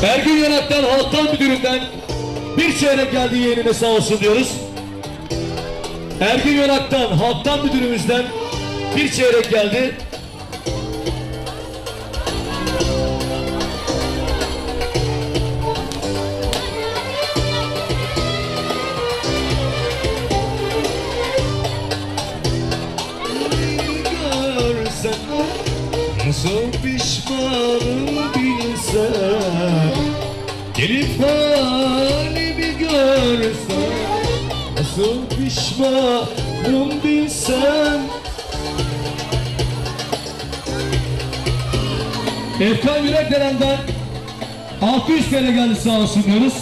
Ergün Yanak'tan, Halktan Müdürü'nden bir çeyrek geldi yeğenine sağ olsun diyoruz. Ergün Yanak'tan, Halktan Müdürümüzden bir çeyrek geldi. Nasıl pişmanım bilsen, gelip halimi görsen. Nasıl pişmanım bilsen. Efkan Yürekderen'den 600 TL geldi sağ olsun diyoruz.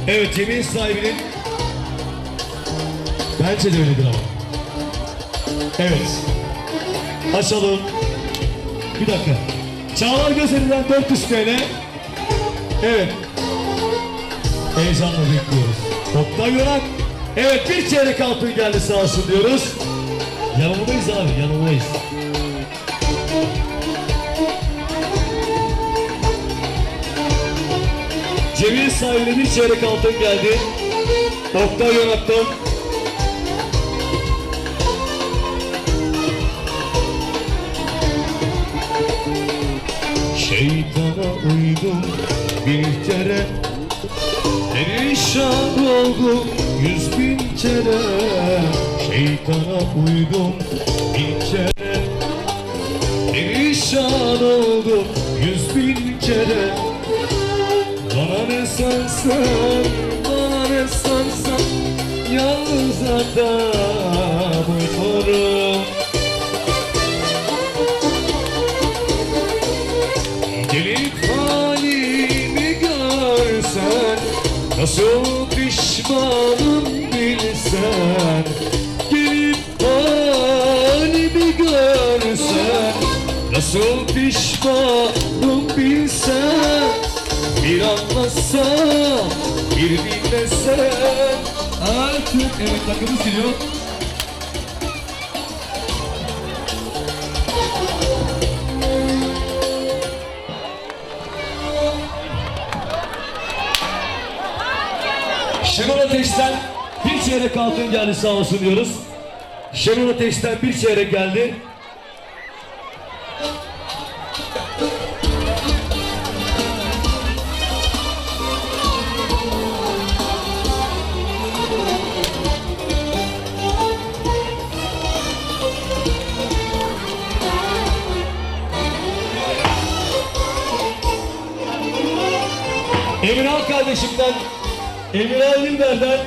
Evet, yemeğin sahibinin bence de öyledir ama. Evet. Açalım. Bir dakika. Çağlar Gözeli'den 400 TL. Evet. Heyecanla bekliyoruz. Oktay Yorak. Evet, bir çeyrek altın geldi sağ olsun diyoruz. Yanılmayız abi, yanılmayız. Cemil sahibine bir çeyrek altın geldi. Oktay Yorak'tan. Şeytana uydum bir kere, perişan oldum 100.000 kere. Şeytana uydum bir kere, perişan oldum 100.000 kere. Bana ne sansan, bana ne sansan, yalnız adam uyurum. Gelip halimi görsen, nasıl pişmanım bilsen. Gelip halimi görsen, nasıl pişmanım bilsen. Bir anlasan, bir dinlesen. Artık evet, takımı siliyor. Şenol Ateş'ten bir çeyrek altın geldi sağ olsun diyoruz. Şenol Ateş'ten bir çeyrek geldi. Emirhan kardeşimden, Emirhan Yılber'den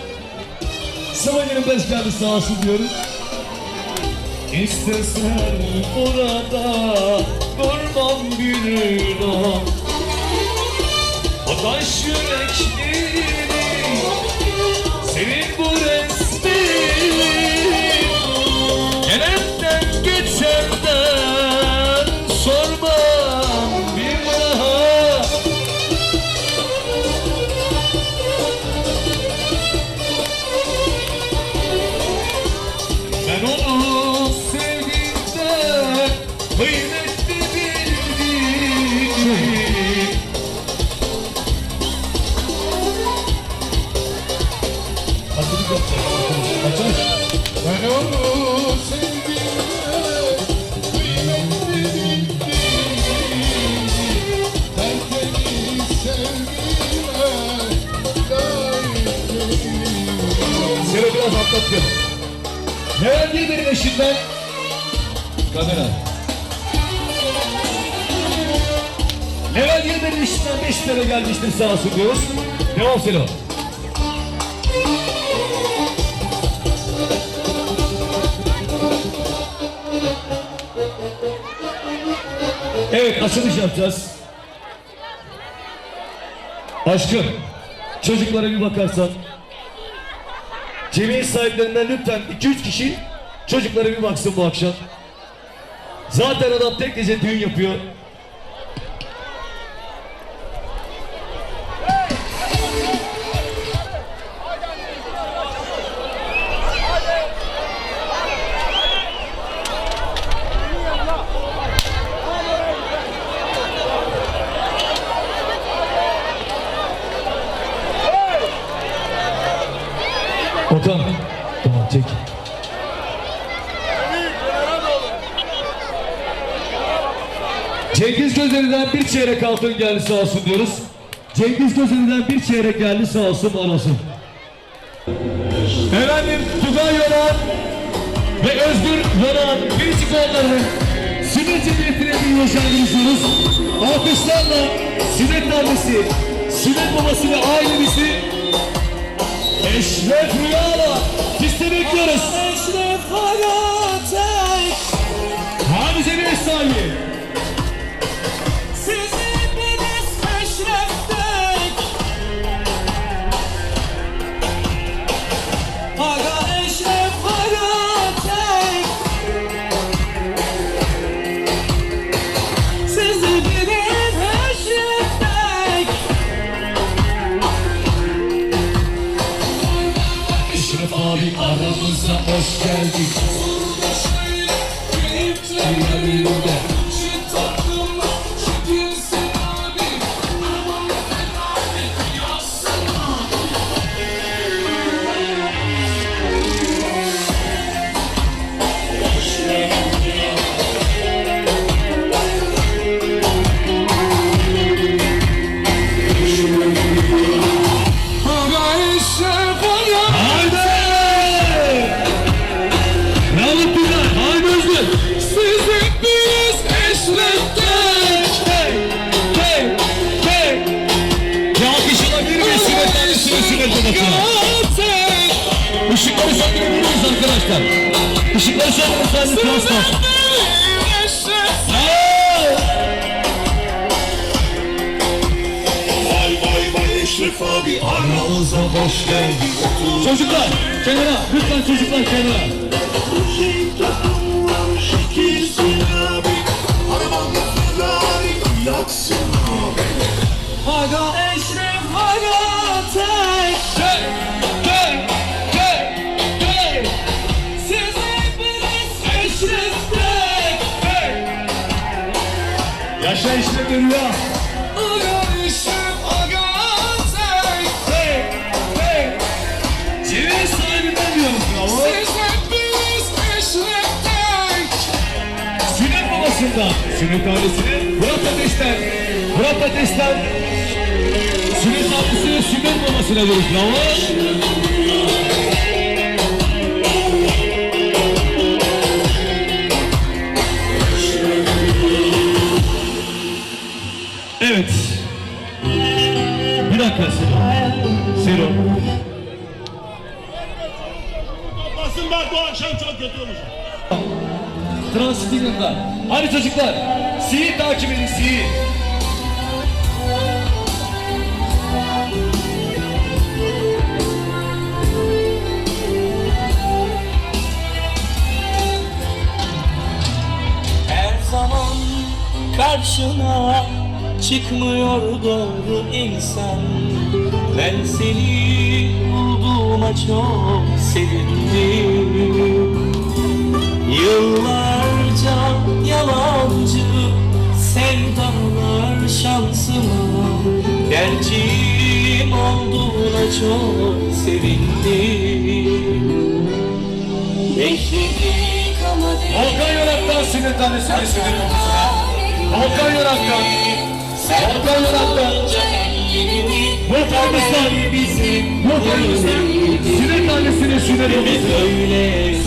0.25 geldi sağ olsun diyoruz. İstesen burada durmam bir an, o taş yürekli senin bu resmin, gelemden geçenden sormam bir daha. Ben onu sevdiğimden kıymetli bildim. Hazırlık yapacağız. Açar. Ben onu sevdiğimden kıymetli bildim. Ben seni sevdiğime layık. Seni biraz atlatıyorum. Neler diye benim eşimden? Kamera. Neler diye benim eşimden 5 lira gelmiştir sağ olsun diyoruz. Devam Selo. Evet, açılış yapacağız. Aşkım, çocuklara bir bakarsan. Cemiyet sahiplerinden lütfen 2-3 kişi çocuklara bir baksın bu akşam. Zaten adam tek gece düğün yapıyor. Okan. Tamam çek. Cengiz Gözeli'den bir çeyrek altın geldi sağ olsun diyoruz. Cengiz Gözeli'den bir çeyrek geldi sağ olsun olasın. Efendim Tugay Yoran ve Özgür Yoran biricik oğullarının sünnet cemiyetine bir yaşandırıyoruz. Alkışlarla sünnet annesi, sünnet babası ve ailemizi Eşref Rüya'la piste bekliyoruz. Eşref Hagatek, Hadi Cemiyet sahibi. siz hepiniz Eşref'tek. Aga Eşref Hagatek, siz hepiniz Eşref'tek. Eşref abi aramıza hoş geldin. Aga Eşref Hagatek. Haydi! Bravo Tugay, haydi Özgür. Siz hepiniz Eşref'tek. Hey! Hey! Hey! Bir alkış alabilir miyiz sünnet annesine sünnet babasına? Işıkları söndürebilir miyiz arkadaşlar? Işıkları söndürürüz sen de transfer. Eşref abi aramıza hoş geldin. Çocuklar kenara, lütfen çocuklar kenara. Şekilsin abi. Arabamda Ferrari yaksın abi. Aga Eşref Hagatek, Hey! Hey! Hey! Hey! siz hepiniz Eşref'tek. Yaşa Eşref Rüya. Aga Eşref Hagatek, Hey! Hey! Cemil sahibinden diyoruz bravo. siz hepiniz Eşref'tek. Sünnet babasından, sünnet ailesine Murat Ateş'ten, Murat Ateş'ten sünnet abisine, sünnet babasına diyoruz bravo. Evet. Bir dakika Sero. Basın var bu akşam çok kötü olacak. Transitin'den. Hadi çocuklar. Si'yi takip edin Si'yi. Her zaman karşına çıkmıyor doğru insan. Ben seni bulduğuma çok sevindim. Yıllarca yalancı sevdalar şansıma, gerçeğim olduğuna çok sevindim. Bekledik ama Volkan Yorak'tan sünnet annesine sünnet babasına. Volkan Yorak'tan. Volkan Yorak'tan. Volkan'ımızdan. Volkan'ımızdan. Sünnet annesine sünnet babasına.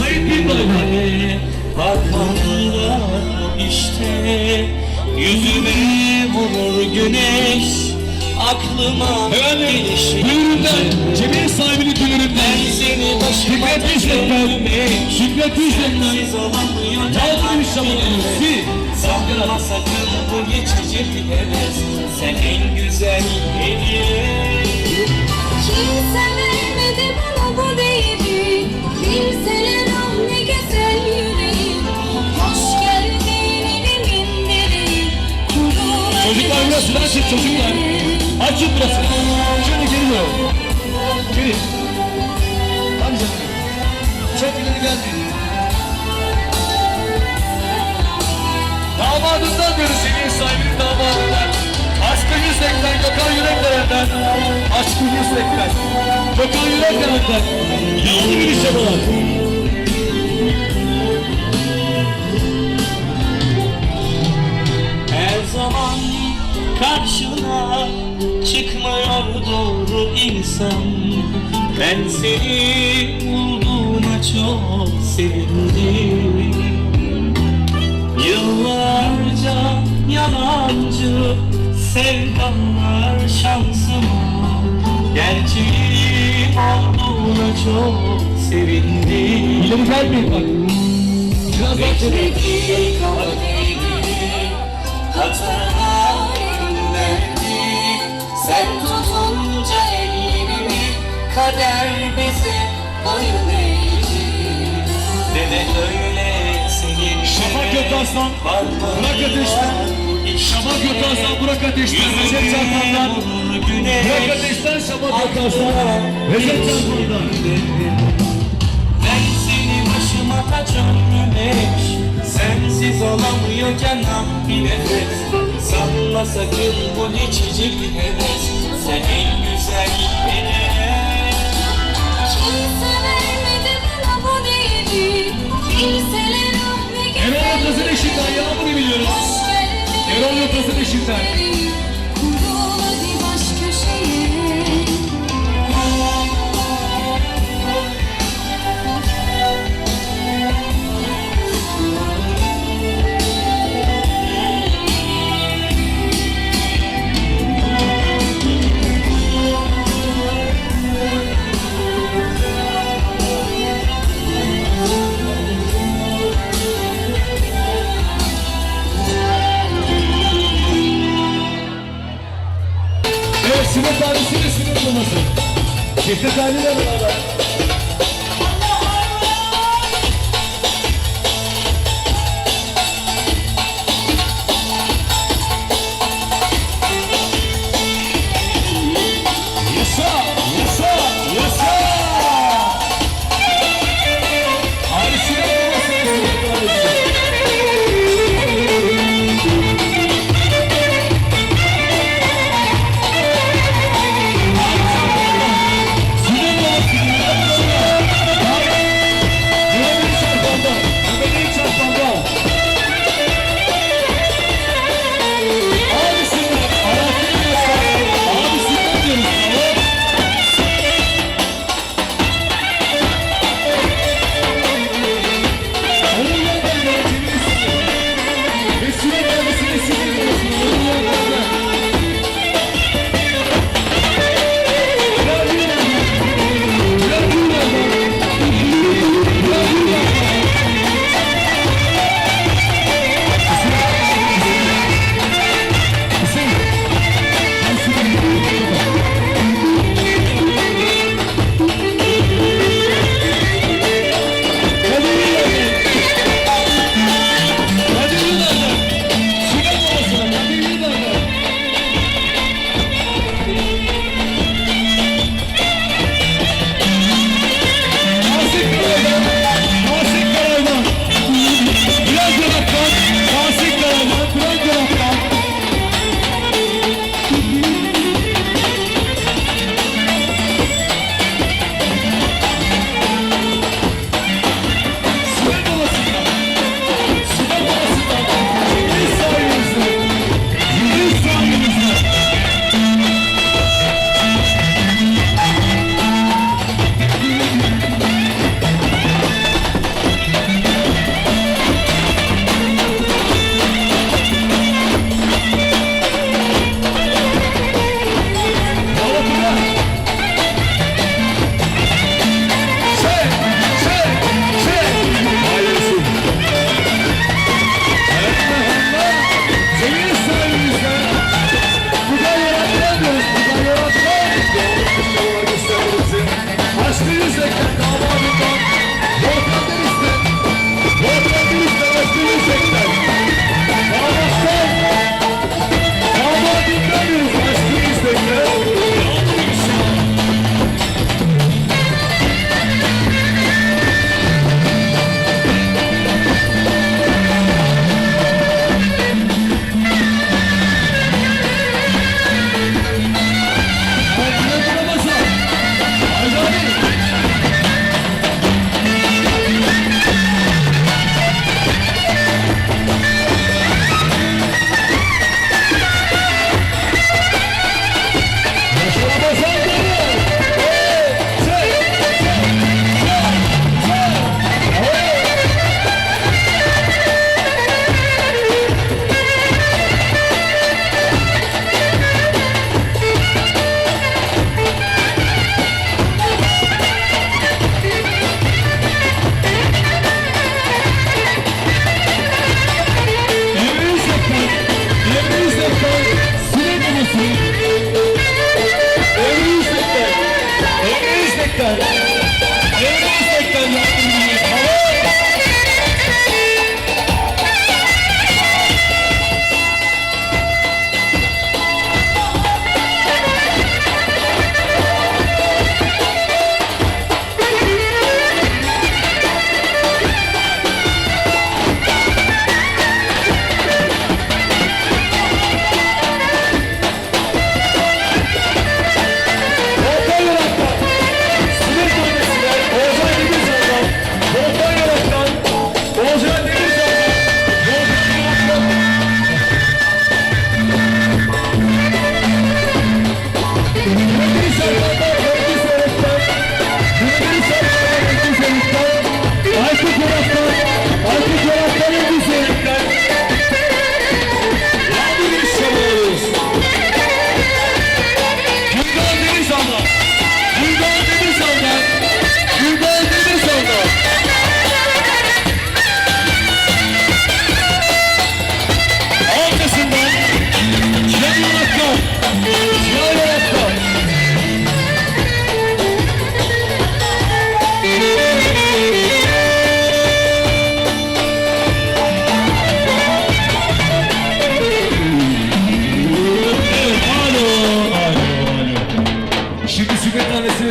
Sayın Bilbay'dan. Bakmamda işte yüzüme vurur güneş, aklıma Efendim, gelişi. duyurundan, cemiyet sahibinin duyurundan. Ben seni başıma Fikret İşlet'ten, Fikret İşlet'ten. siz olamıyor. Yalçın İşlet'ten, Si. Sanma sakın bu geçici bir heves, sen en güzel hediye. Kimse vermedi bana bu değeri. Bilseler ah ne güzel yüreğim. Hoş geldin elimin direği. Çocuklar biraz sıra açın çocuklar. Açın burası. Şöyle geri doğru. Geri. Hadi canım. Çok ileri geldi. Damadından diyoruz, senin sahibinin damadından. Aşkı Yürek'ten, Gökhan Yürek'ten. Aşkı Yürek'ten, Gökhan Yürek'ten. Yağlı bir iş yapılar. Her zaman karşına çıkmıyor doğru insan. Ben seni bulduğuma çok sevindim. Yıllarca yalancı sevdalar şansıma gerçeği olduğuna çok sevindim. İleri gelmeyin bak. Biraz daha çevir. Beklediği kaldıydı, hatalarım verdi. Sen tutunca ellerimi kader bize boyun eğdi. Deme öyle senin Şafak Gökaslan, Burak Ateş'ten. Şafak Gökaslan, Burak Ateş'ten. Recep Çarpan'dan. Burak Ateş'ten, Şafak Gökaslan. Recep Çarpan'dan. Ben seni başıma taşıyorum eş. Sensiz olamıyorken ah bir nefes. Sanma sakın bu geçici bir heves. Sen en güzel melek. Kimse vermedi bana bu değeri. Bilseler ah ne Erol Yurtas'ın eşinden Yağmur'u biliyoruz. Hoş geldin. Erol Yurtas'ın eşinden. Kurul hadi baş köşeye. Evet, Sünnet tanesi ve Sünnet maması. Çifte taneyle beraber. Yasa, yasa, yasa. Abi Sünnet maması ve Sünnet tanesi. Sünnet maması.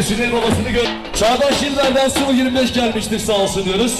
Sünnet babasını gör. Çağdaş Şilber'den 025 gelmiştir, sağ olsun diyoruz.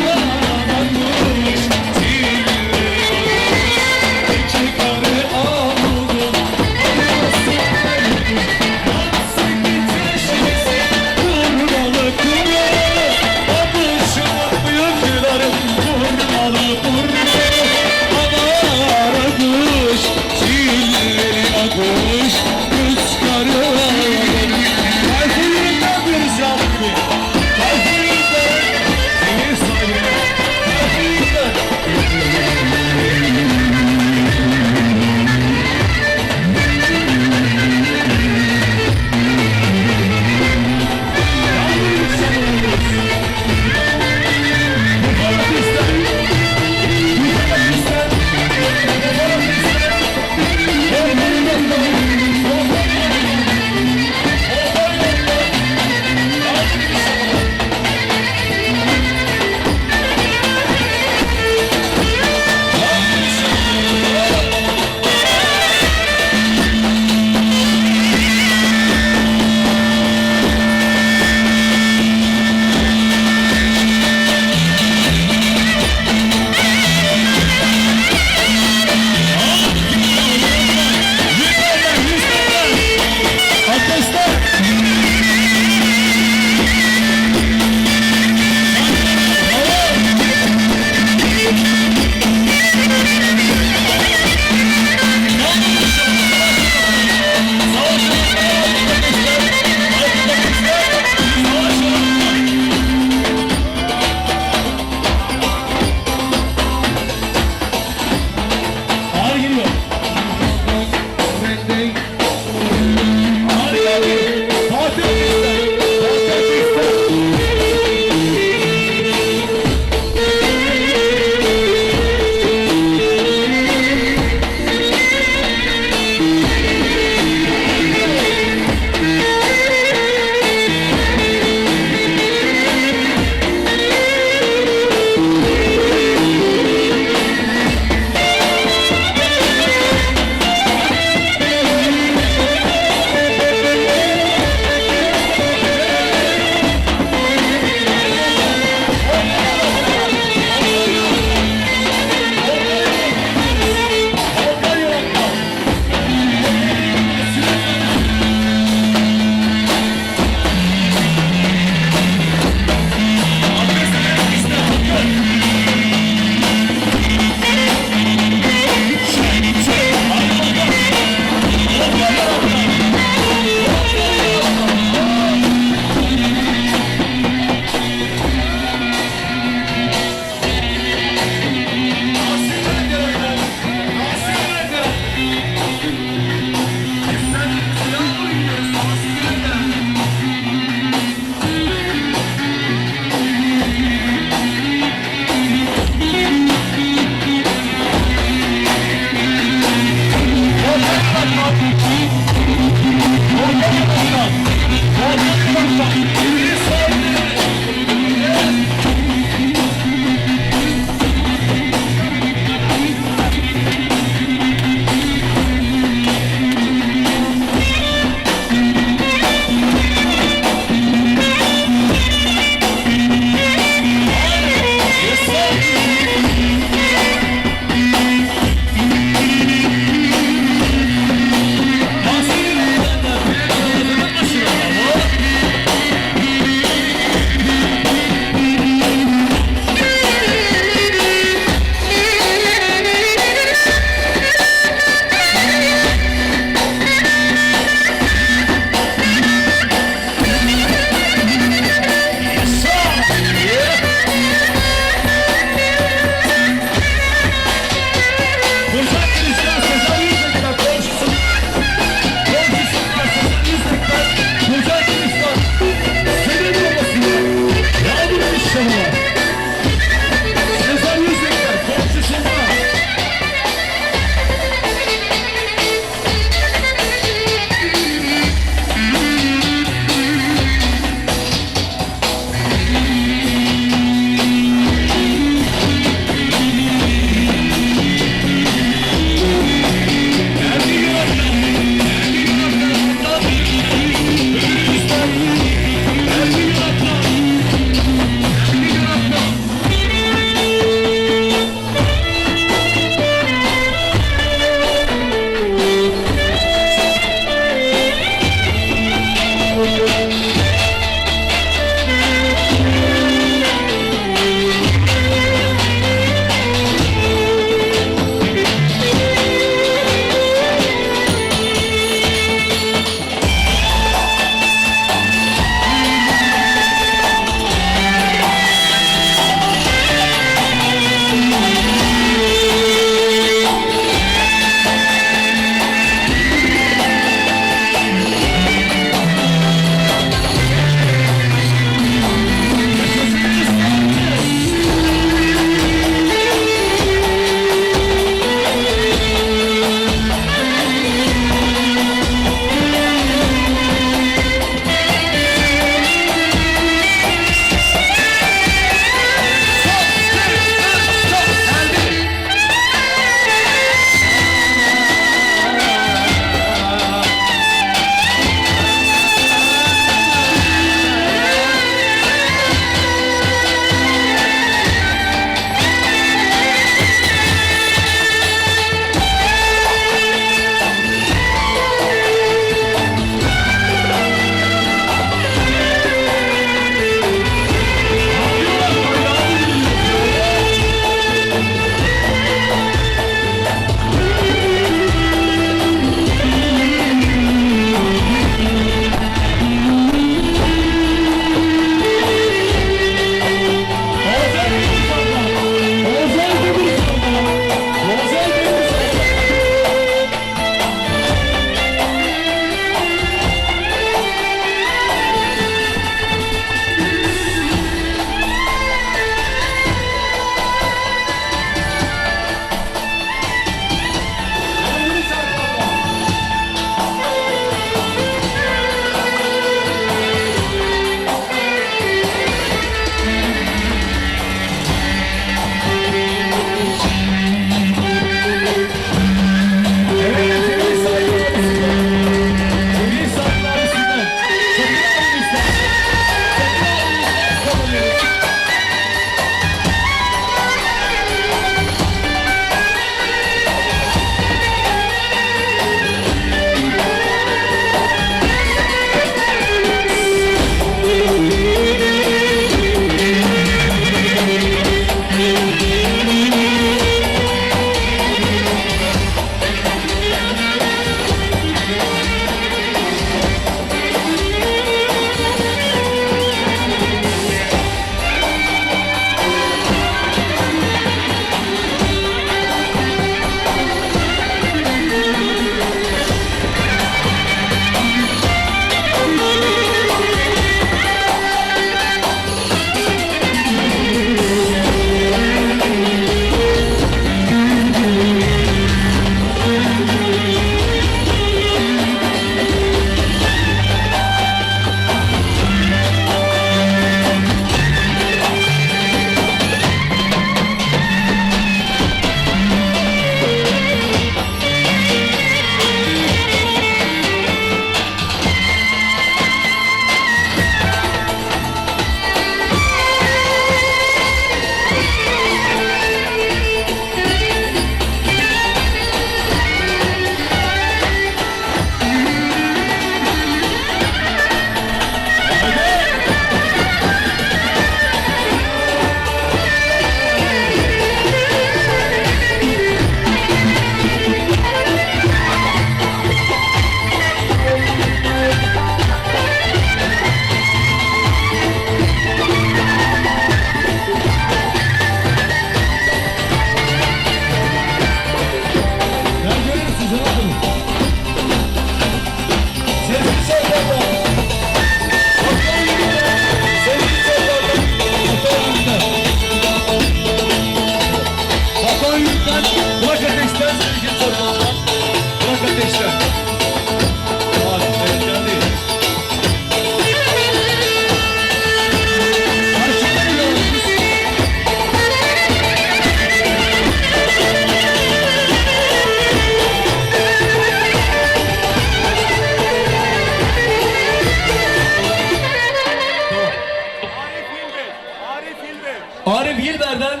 Arif Yilber'den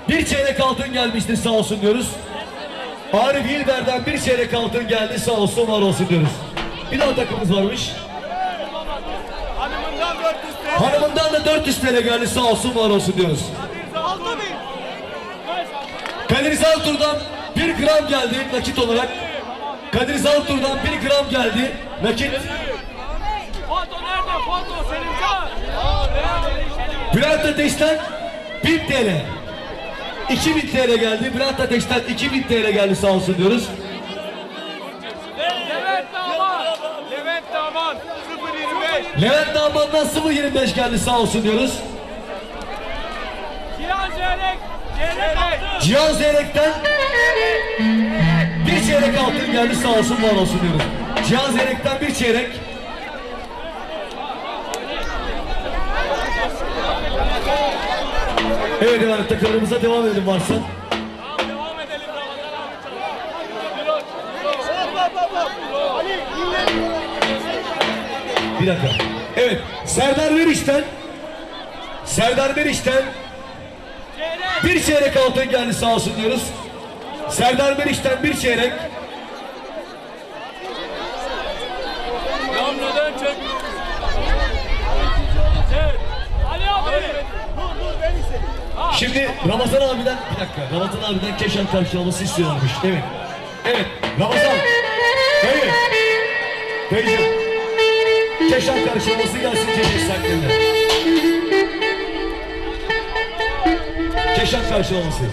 bir çeyrek altın gelmiştir, sağ olsun diyoruz. Arif Yilber'den bir çeyrek altın geldi, sağ olsun var olsun diyoruz. Bir daha takımımız varmış. Hanımından da 400 TL geldi, sağ olsun var olsun diyoruz. Kadir Zaltur'dan 1 gram geldi nakit olarak. Kadir Zaltur'dan 1 gram geldi nakit. Foto nerede? Foto Selimcan. Bülent Ateş'ten 1000 TL. 2000 TL geldi. Bülent Ateş'ten 2000 TL geldi, sağ olsun diyoruz. Levent Daman. Levent Daman. 0.25. Levent Daman'dan 0.25 geldi, sağ olsun diyoruz. Cihan Zeyrek. Zeyrek altın. Cihan Zeyrek'ten bir çeyrek altın geldi, sağ olsun var olsun diyoruz. Cihan Zeyrek'ten bir çeyrek. Evet efendim, takımlarımıza devam edelim varsa. Devam edelim Ramazan abi. Bir dakika. Evet, Serdar Meriç'ten bir çeyrek altın geldi, sağ olsun diyoruz. Serdar Meriç'ten bir çeyrek. Damladan çek. Ali abi. Şimdi Ramazan abiden, bir dakika, Ramazan abiden Keşan karşılaması istiyorlarmış. Evet, evet, Ramazan. Dayı, dayıcım. Keşan karşılaması gelsin Cemil Saklı'nda. Keşan karşılaması.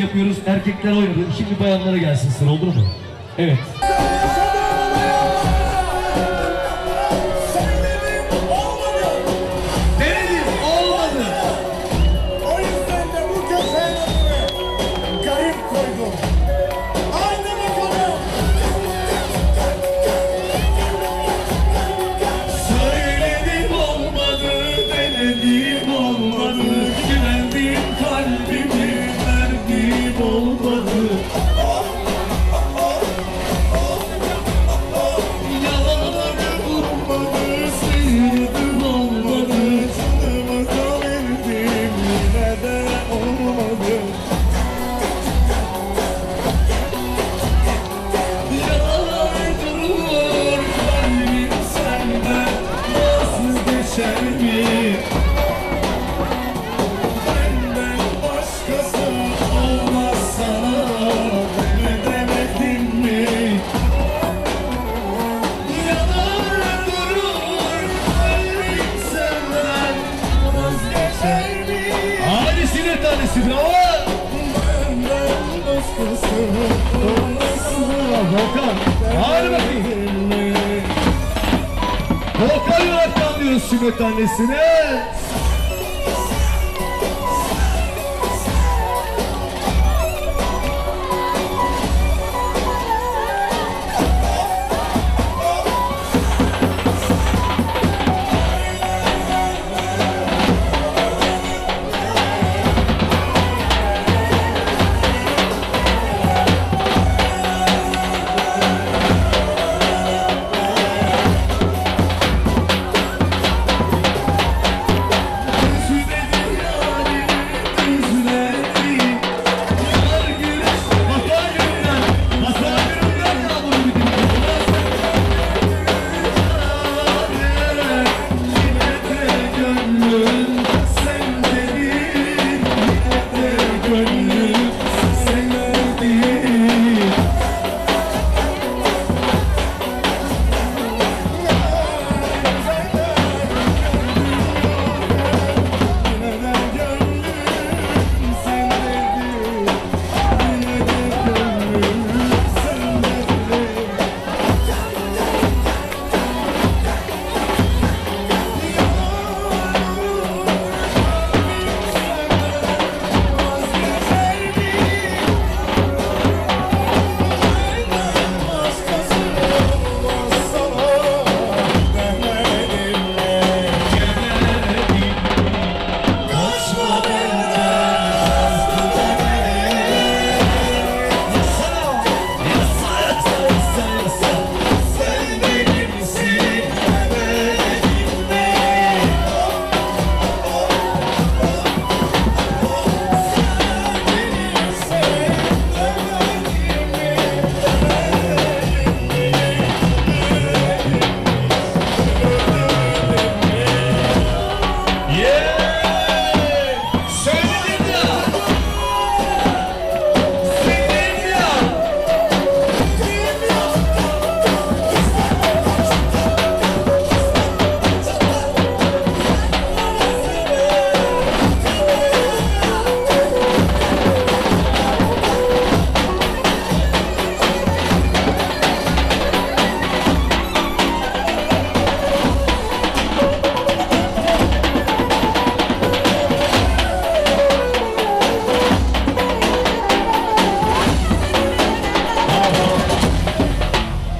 yapıyoruz. Erkekler oynadı. Şimdi bayanlara gelsin sıra, olur mu? Evet. Denedim, olmadı. O yüzden de bu köşenin adını garip koydum. Haydi bakalım. Söyledim olmadı, denedim olmadı. Güvendim kalbimi, verdim olmadı. Yalanları vurmadı, sıyırdım olmadı. Canımı da verdim yine de olmadı. Yalanlar durur, kalbim senden vazgeçer mi? Benden başkası Olmaz sana, ne demedim mi? yalanlar durur, kalbim senden vazgeçer mi? Hadi sinir tanesi, bravo! Benden başkası olmasın. Volkan, hadi bakayım. Volkan Yönetmen diyoruz sünnet annesine.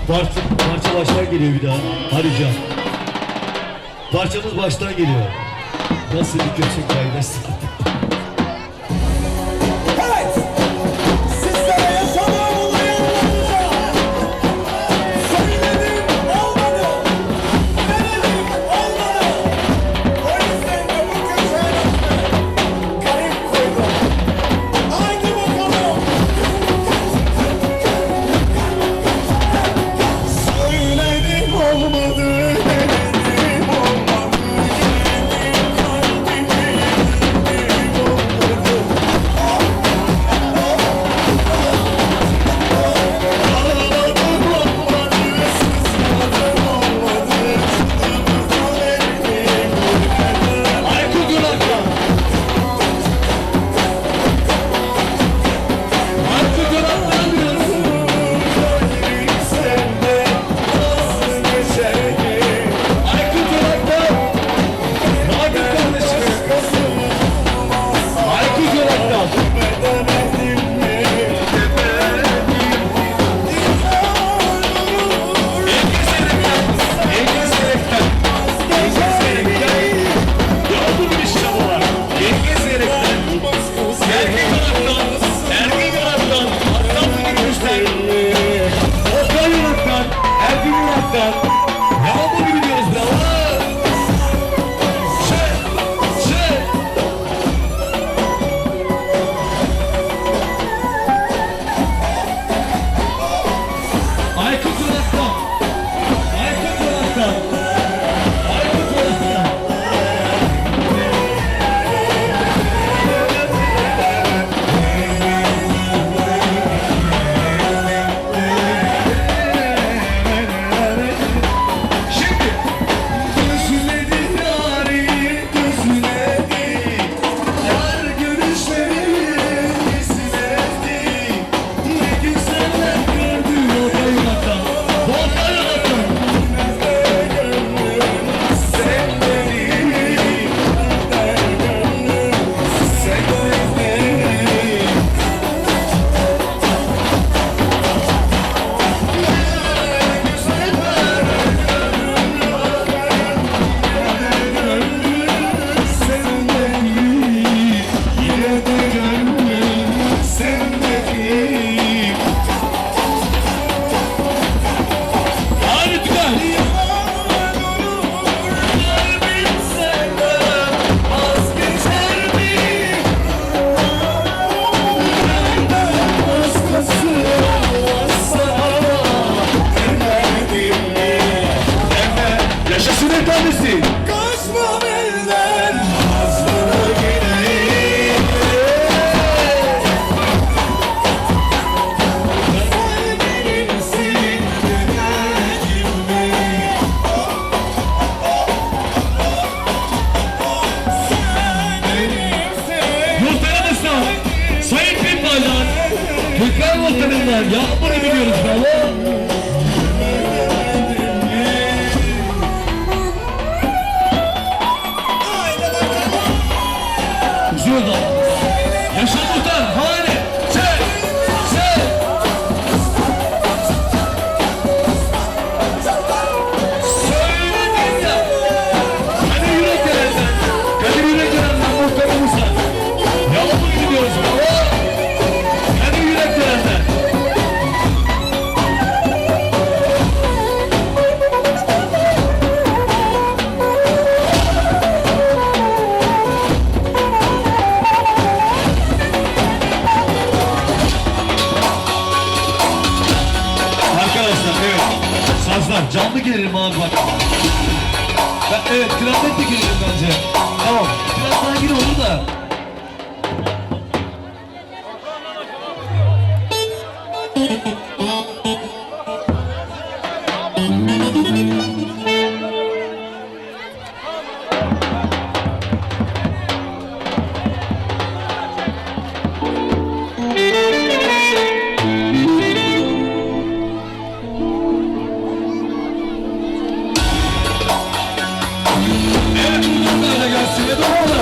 Parça baştan geliyor bir daha. Hadi Can. Parçamız baştan geliyor. Nasıl bir köşe kaydası? Evet. Sizlere yaşadığım olayı anlatacağım. Söyledim olmadı. Denedim olmadı. O yüzden de bu köşenin adını garip koydum. Haydi bakalım. Söyledim olmadı. Denedim olmadı. Yine kalbimi sünnet annesi. Kaçma benden Nazlı'na gideyim Sen benimsin güneşimde Sen benimsin Muhterem Usta, Sayın Kırkbaylar, Türkler muhteremler, yağmuru biliyoruz bravo. Uzun da. Yaşa muhtar, hane, sen. Söyledin ya. Kadir Yürekdelen'den, Kadir Yürekdelen'den muhteremizle. Yağmuru gidiyoruz bravo. Kadir Yürekdelen'den. Arkadaşlar evet. Sazlar canlı gelirim abi bak. Evet klarnet de gelirim bence. Tamam. Biraz daha gir olur da. Evet buradan da gelsin ve doğru.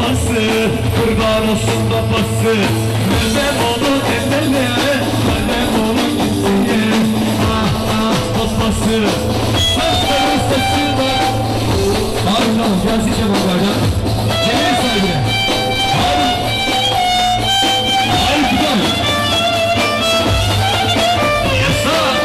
babası, kurban olsun babası. Vermem onun eline, vermem onun eline. Ah ah babası, saçları saçı var. Abi tamam gelsin şabaklardan. Çevir sahibine. Abi tutalım. Yasak.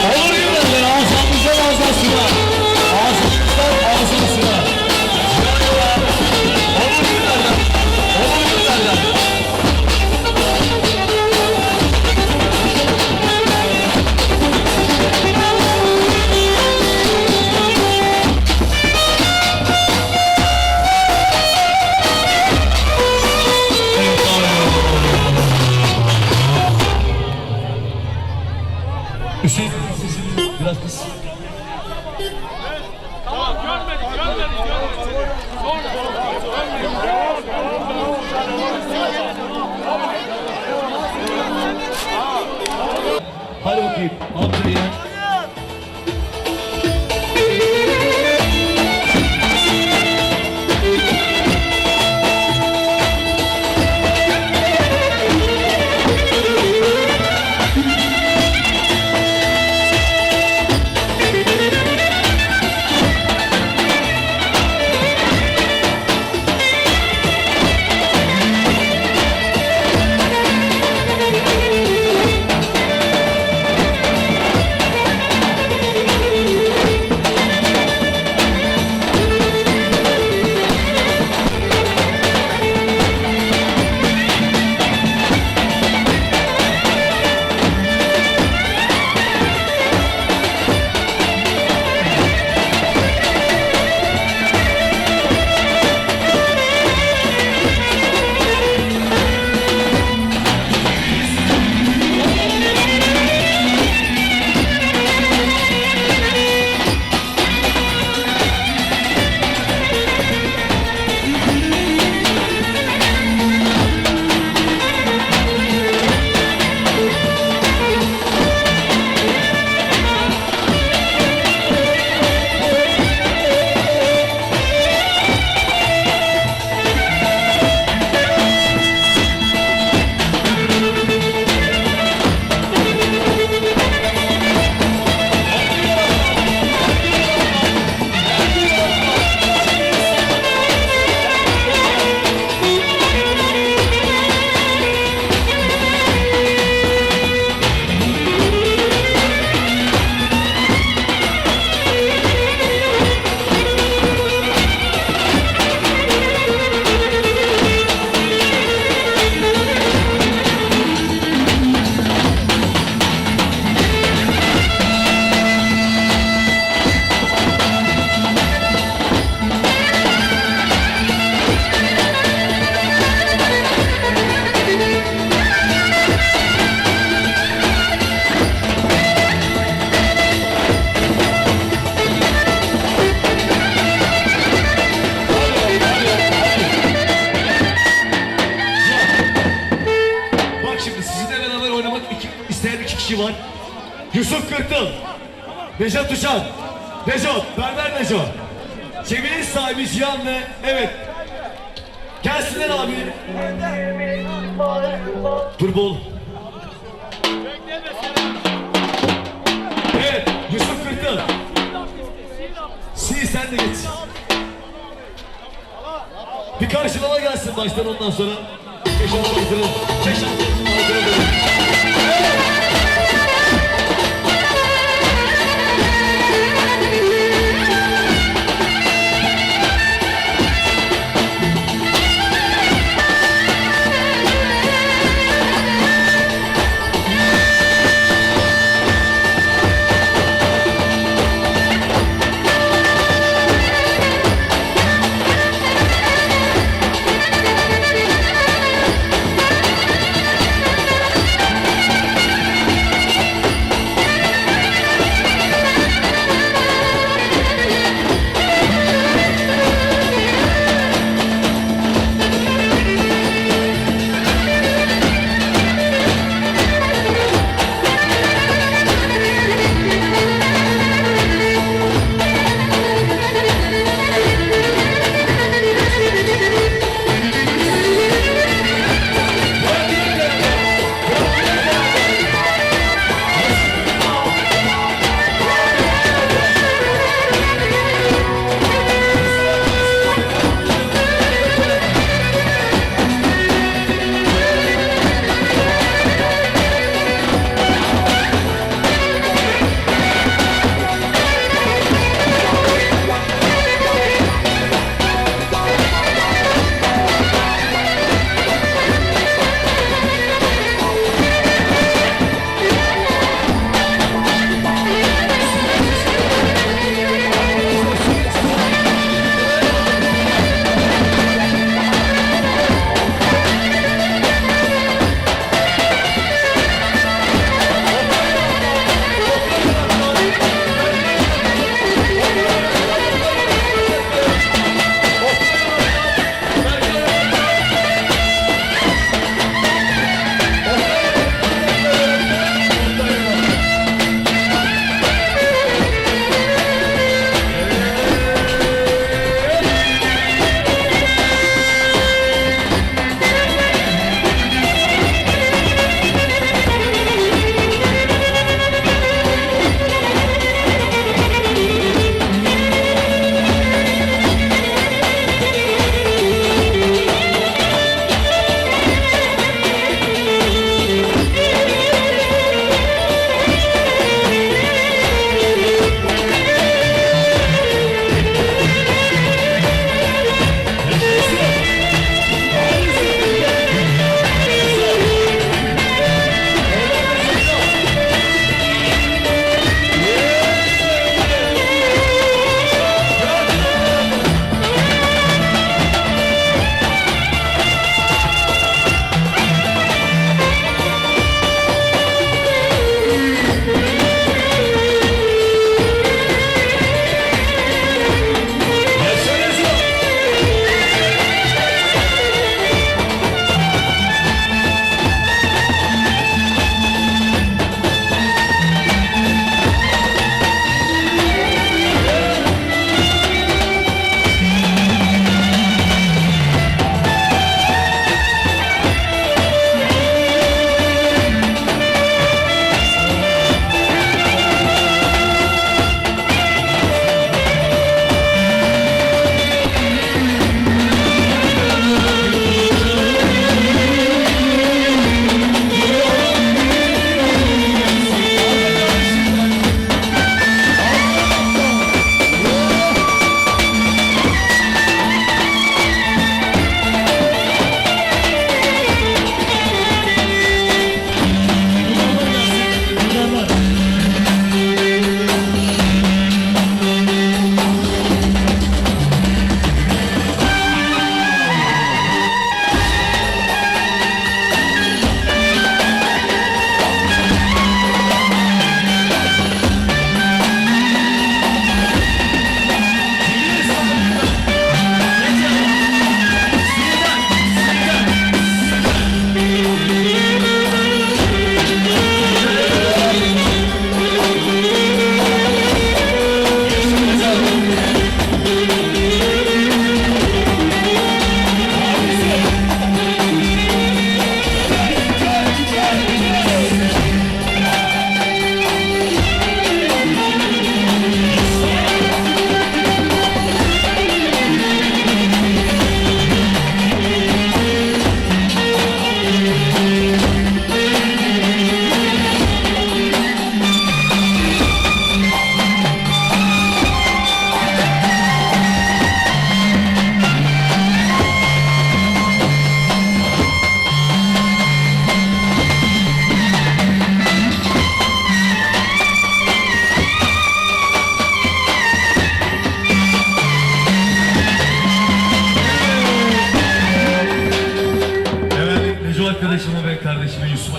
Olur yürüyorlar, ağzımızdan ağzına. Ağzımızdan ağzına. Olur yürüyorlar, olur yürüyorlar. Hüseyin sesini biraz kıs. Tamam görmedik. Hadi bakayım, amcaya. kişi var. Yusuf Kırtıl, Nejat Uçan, Nejat, Berber Nejat. Çeviriş sahibi Cihan ve evet Gelsinler abi. Dur bol. Evet, Yusuf Kırtıl. Sen de geç. Bir karşılama gelsin baştan ondan sonra. Beş altı hazırın. Beş altı hazırın.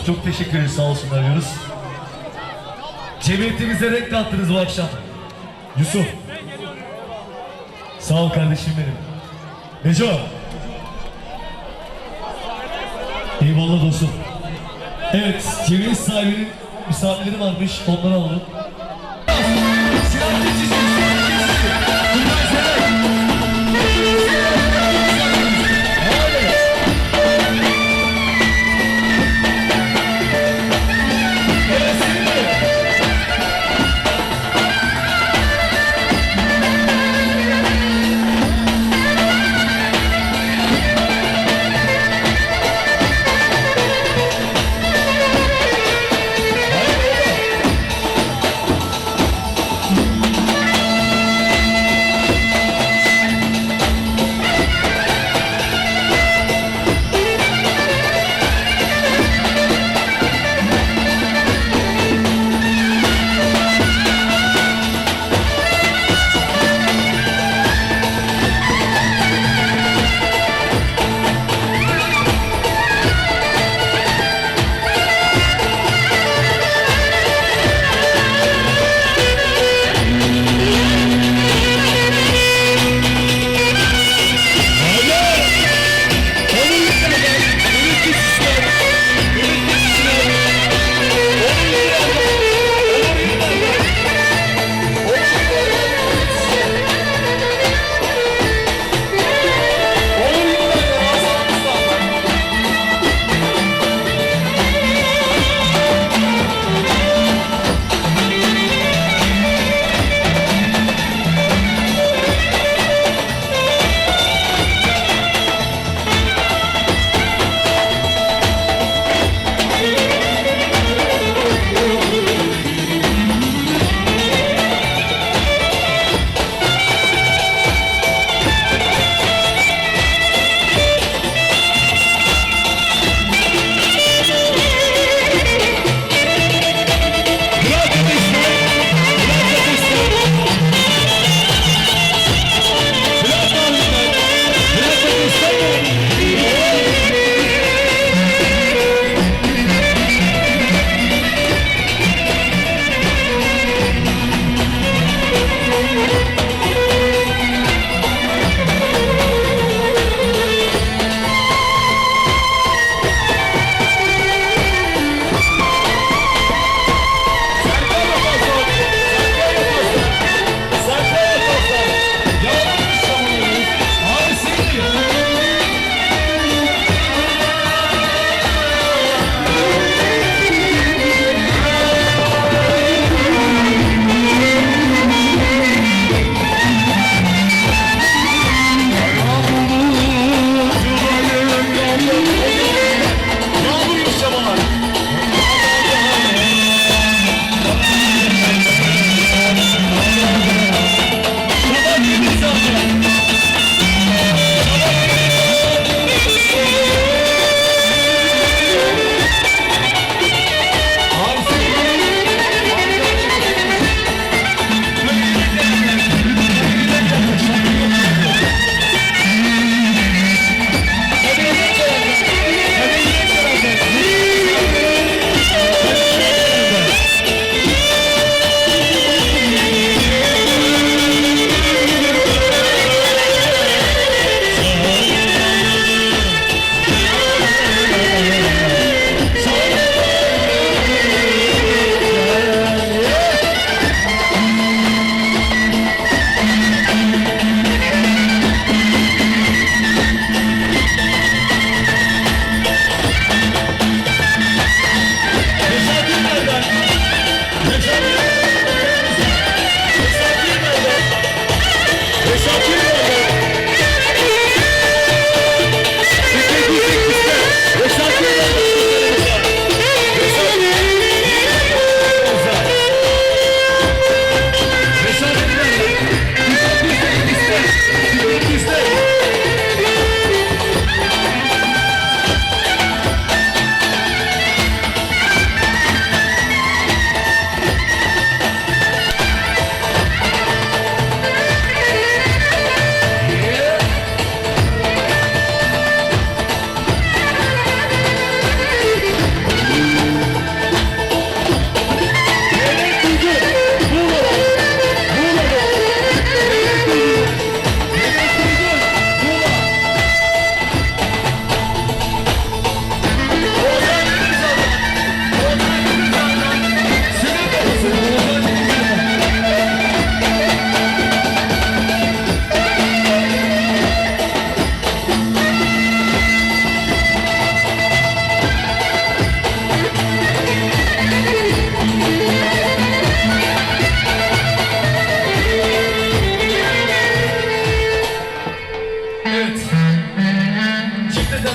Çok teşekkür ederiz, sağ olsunlar diyoruz. Cemiyetimize renk kattınız bu akşam. Yusuf. Sağ ol kardeşim benim. Neco. Eyvallah dostum. Evet, cemiyet sahibinin misafirleri varmış, onları alalım. Sinan Keçici, Sinan Keçici. Kurbay Seray.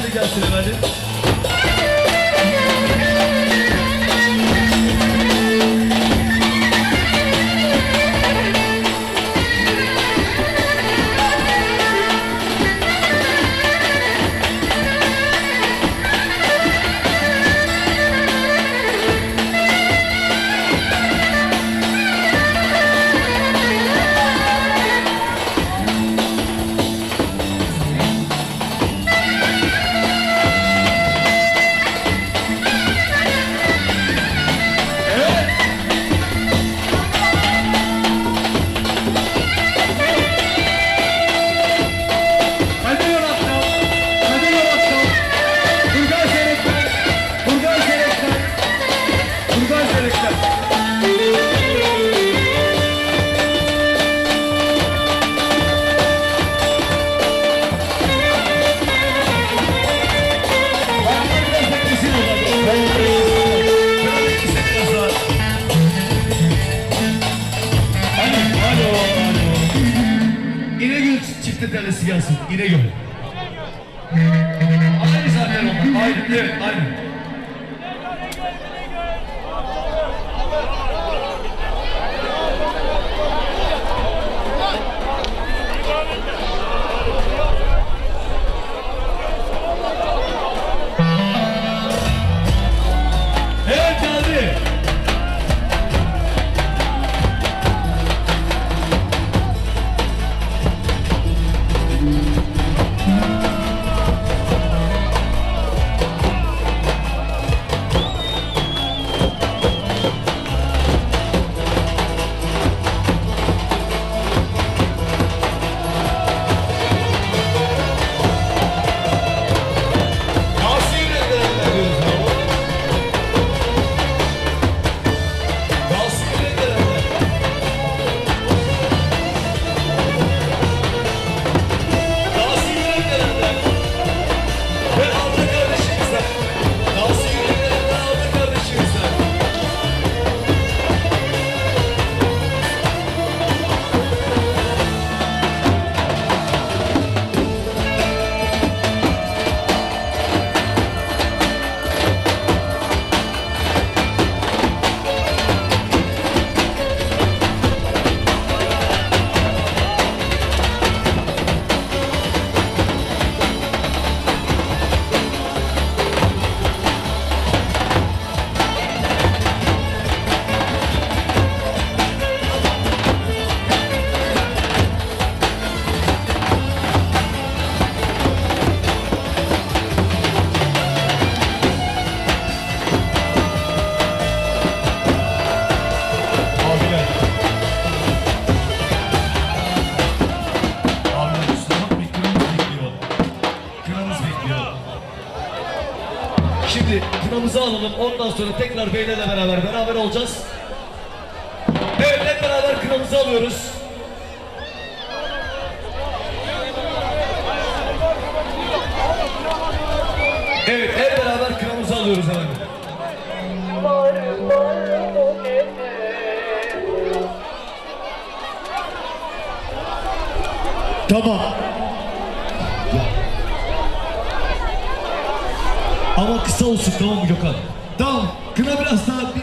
size gelsin efendim. Hadi yol atla. Hadi yol atla. Turgay Seyrekler. Turgay Seyrekler. Turgay Seyrekler. Biraz beklesin o zaman. Biraz beklesin biraz daha. Alo. İnegöl çifte tanesi gelsin. İnegöl. Aynı zaten onlar. Aynı. Evet aynı. Evet geldi. Nasıl yüreklerinde diyoruz ama? Nasıl yüreklerinde? Nasıl yüreklerinde? Ve aldı kardeşimizden. Nasıl yüreklerinde aldı kardeşimizden. Abiler. Abiler üstüne bak bir kınamız bekliyor. Kınamız bekliyor. Şimdi kınamızı alalım. Ondan sonra tekrar beylerle beraber olacağız. Evet hep beraber kınamızı alıyoruz. Evet hep beraber kınamızı alıyoruz efendim. Tamam. Ama kısa olsun tamam mı Gökhan? Tamam. Kına biraz daha bir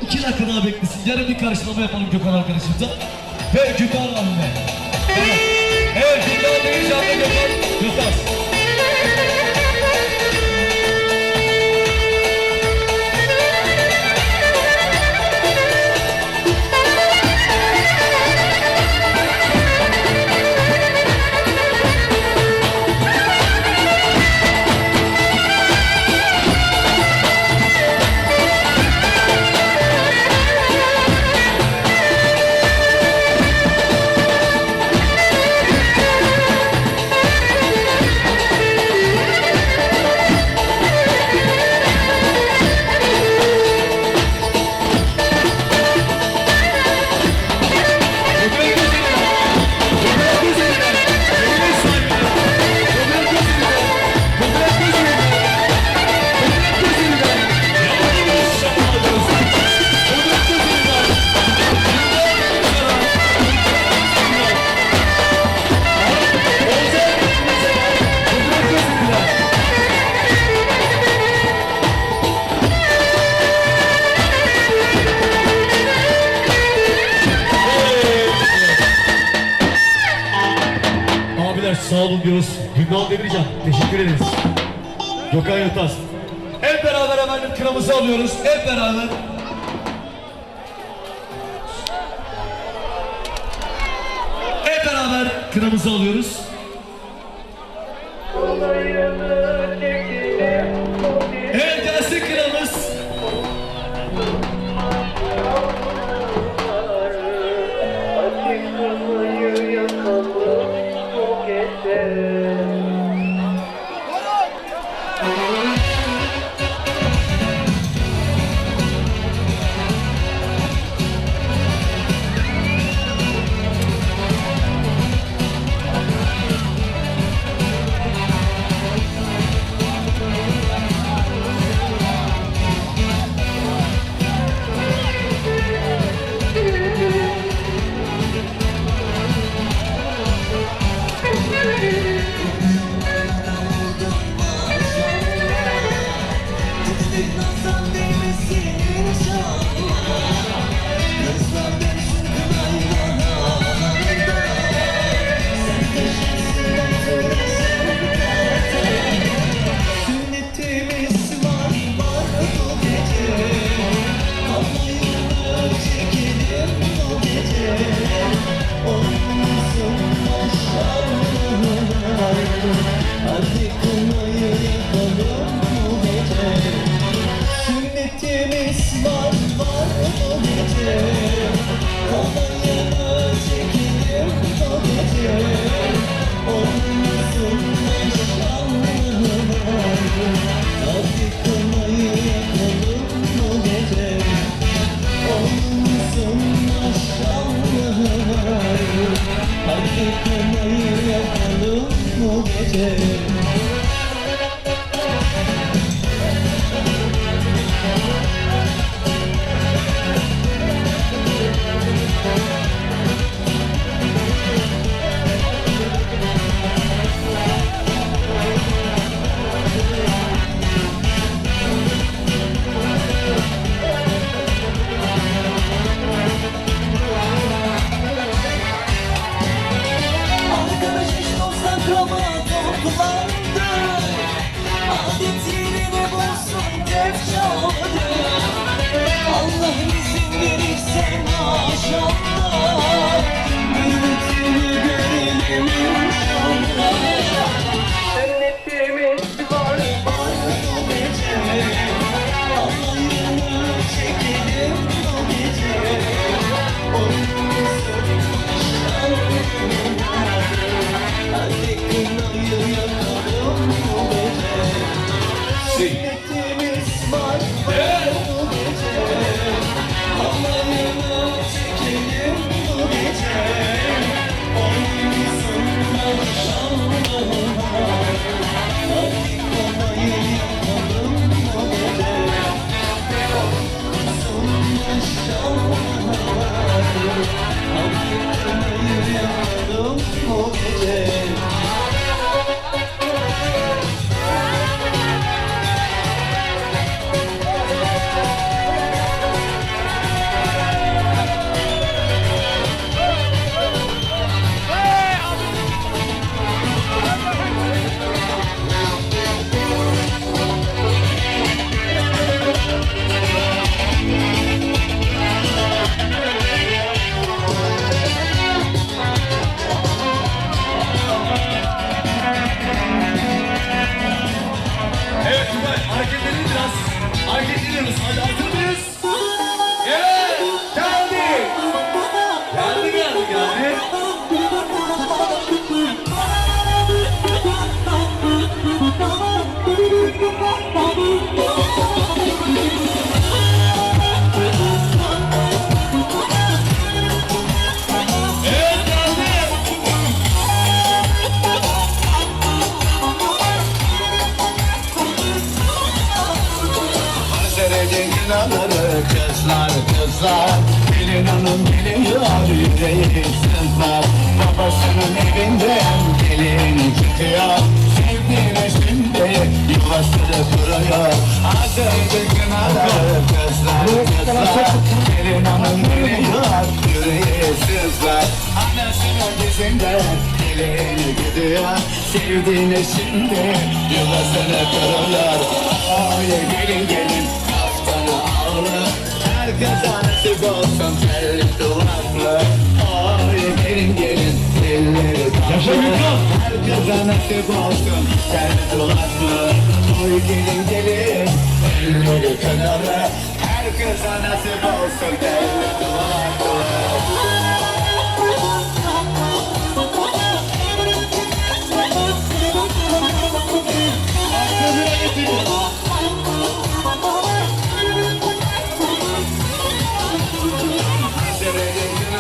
2 dakika daha beklesin. Yarın bir karşılama yapalım Gökhan arkadaşımıza. Ve Gökhan abime. Evet. Evet Gökhan deyince abime Gökhan. Abiler sağ olun diyoruz. Gündoğan Demircan teşekkür ederiz. Gökhan Yılmaz. Hep beraber efendim kınamızı alıyoruz. Hep beraber. Hep beraber kınamızı alıyoruz. Evet gelsin kınamız. kızlar Gelin hanım geliyor yüreği sızlar Babasının evinden gelin çıkıyor Sevdiğine şimdi yuvasını kuruyor Hazırdı kınalar kızlar Gelin hanım geliyor yüreği sızlar Anasının dizinden gelin gidiyor. Sevdiğine şimdi yuvasını kururlar. Ay gelin gelin kaftanı ağla. Herkese nasip olsun telli duvaklı. Ay gelin gelin dilleri Yaşa tatlı. Gülkan. Herkese nasip olsun telli duvaklı. Ay gelin gelin elleri kenara. Herkese nasip olsun telli duvaklı.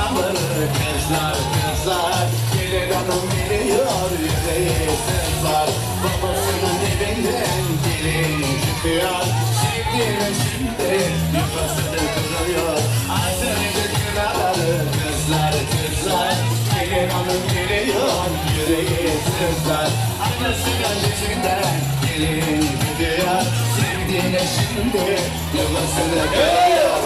Kızlar kızlar gelin hanım geliyor yüreği sızlar. Babasının evinden gelin çıkıyor. Sevdiğine şimdi yuvasını kuruyor. Azeri'nin kınaları kızlar kızlar gelin hanım geliyor yüreği sızlar. Anasının dizinden gelin gidiyor. Sevdiğine şimdi yuvasını kuruyor.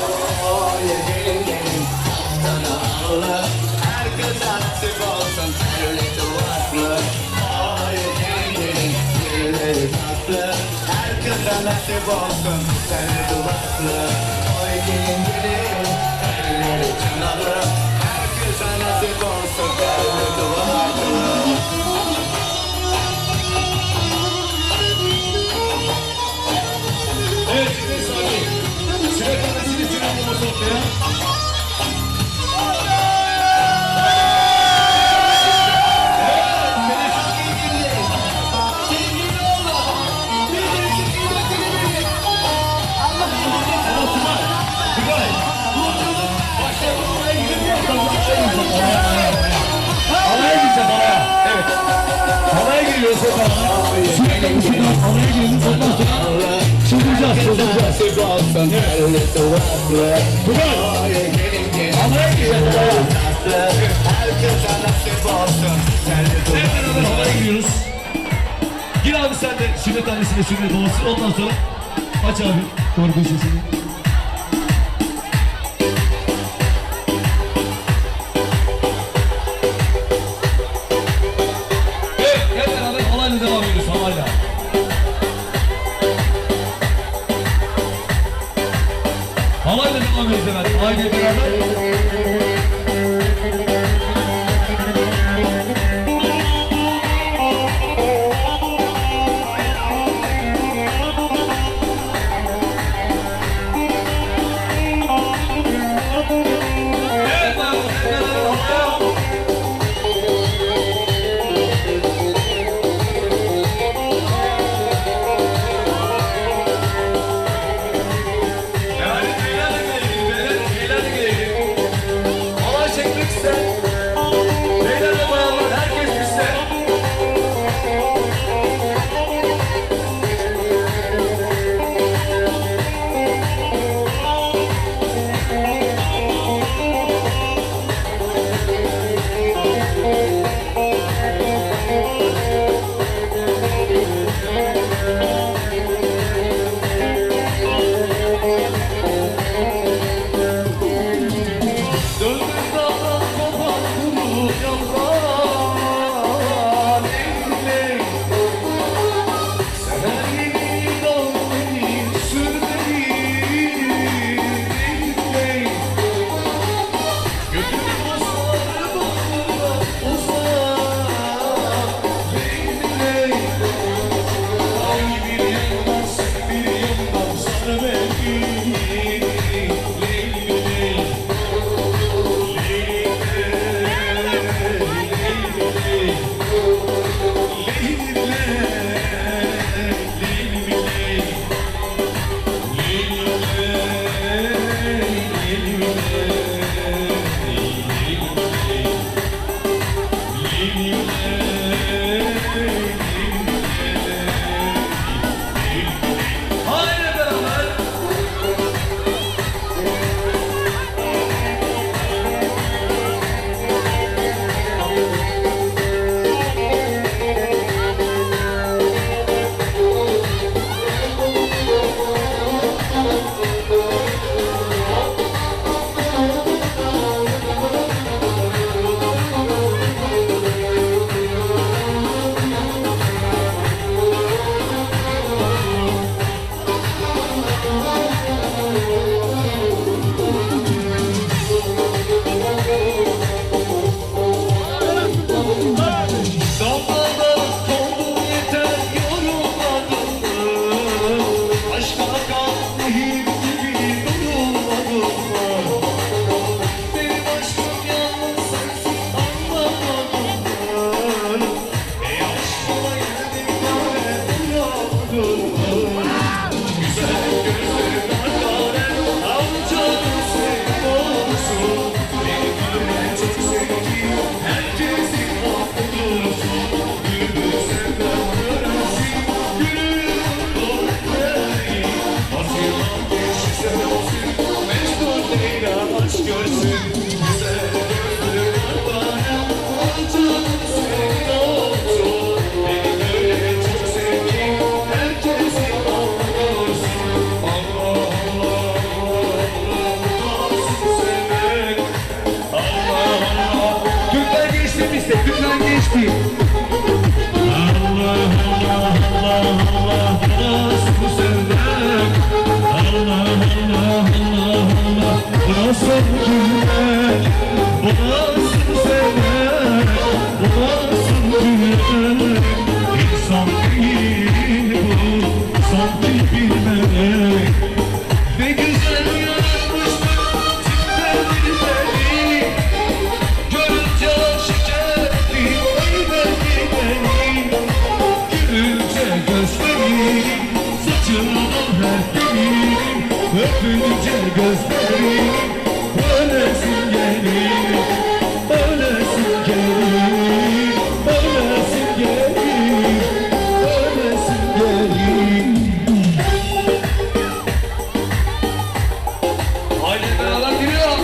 Oy gelin gelin kaftana ağla. Herkes nasip olsun telli duvaklı. Oy gelin gelin dilleri tatlı. Herkese nasip olsun telli duvaklı. Oy gelin gelin elleri kınalı. Herkese nasip olsun telli duvaklı. Evet, şimdi Sami. Süre tanesini Sinan babası ortaya. Halaya gideceğiz halaya. Evet. Halaya giriyoruz hep halaya. Sürekli ısıdan halaya giriyoruz. Ondan sonra çıldıracağız, çıldıracağız. Nasip olsun telli duvaklı. Oy gelin gelin Halaya gideceğiz halaya. tatlı. Herkese nasip olsun telli Hep duvaklı. beraber halaya giriyoruz. Gir abi sen de sünnet annesiyle sünnet babası. Ondan sonra aç abi korku sesini. Evet, hep beraber halayla devam ediyoruz halayla. Halayla devam ediyoruz hemen. Aile beraber. canım senin olsun. Beni böyle çok sevdiğin herkesin olsun. Allah Allah Allah nasıl sever. Allah Allah. Türkler geçti bizde, Türkler geçti. Allah Allah Allah Allah nasıl sever. Allah Allah Allah Allah nasıl güler. Bu nasıl sever. Bu nasıl güler. İnsan değil bu sanki bilmek. Ne güzel yaratmıştır tipleri beni. Görünce aşık etti beni. Gülünce gözleri saçımı öptüm. Öpünce gözleri ölesin gelir. Ölesin gelir. Ölesin gelir. Ölesin gelir. Aynen beraber giriyor.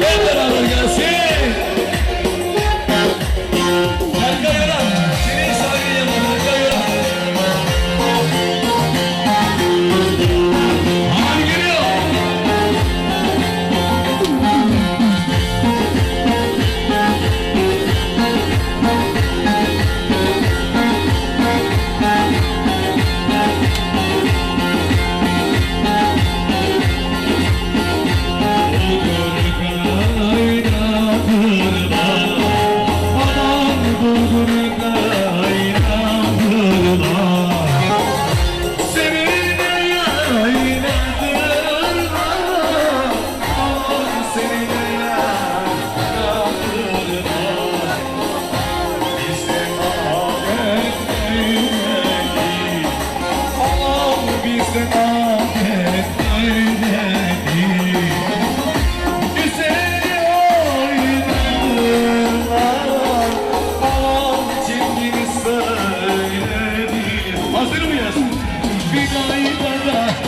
Hep beraber gelsin. Erkan Yoran, senin sahibi yanına Erkan Yoran. Hadi geliyor.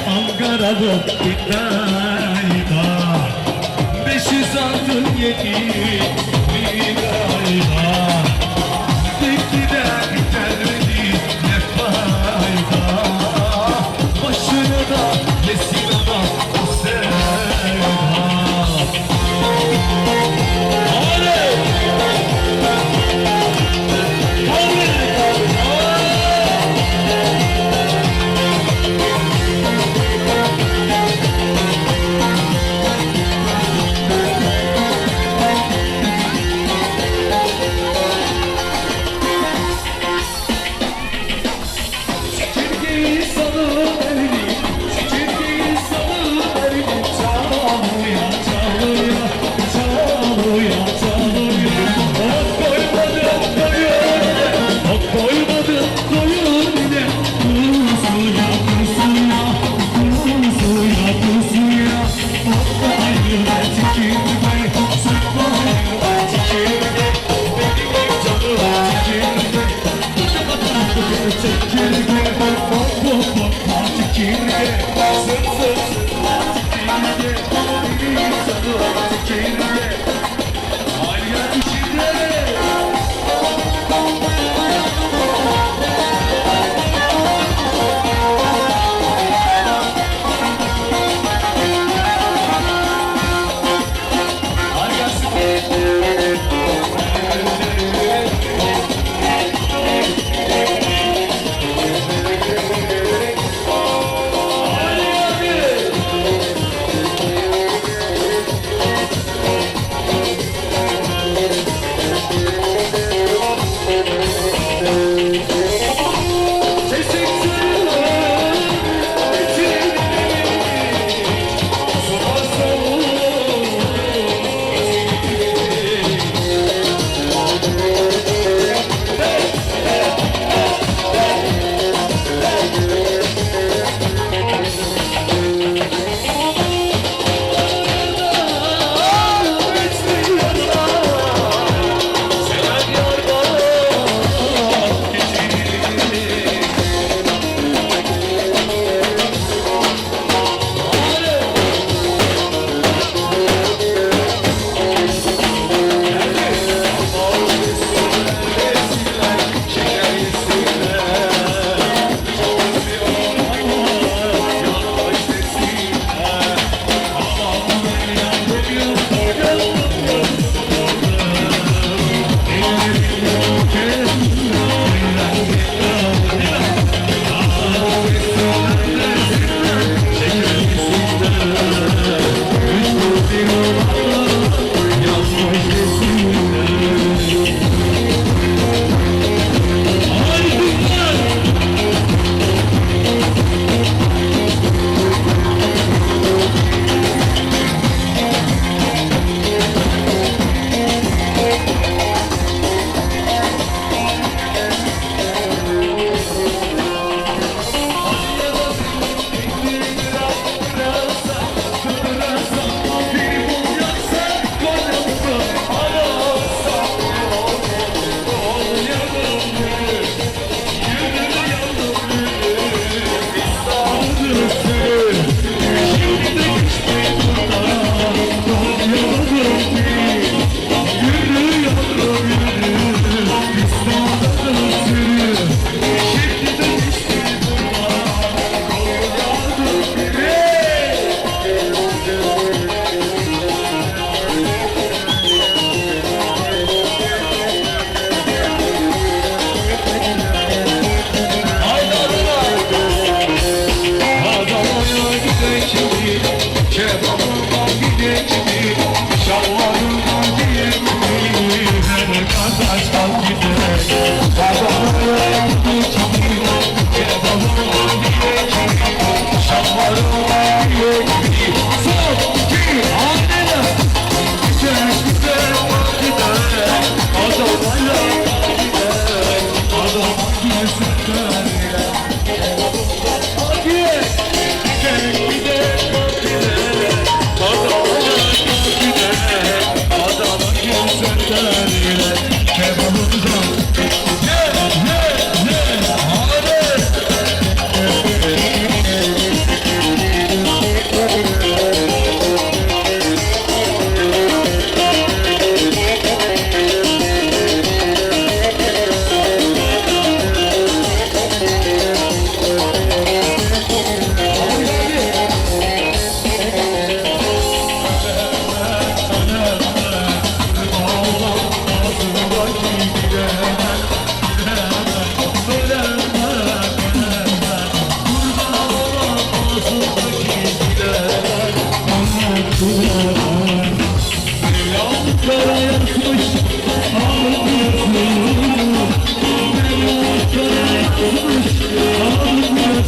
Ankara'da İbrahim'a 500 altın yedi İbrahim'a Diktiler gelmedi ne fayda Başını da yesin ama o sevda Hadi! Çekirge, hop hop hop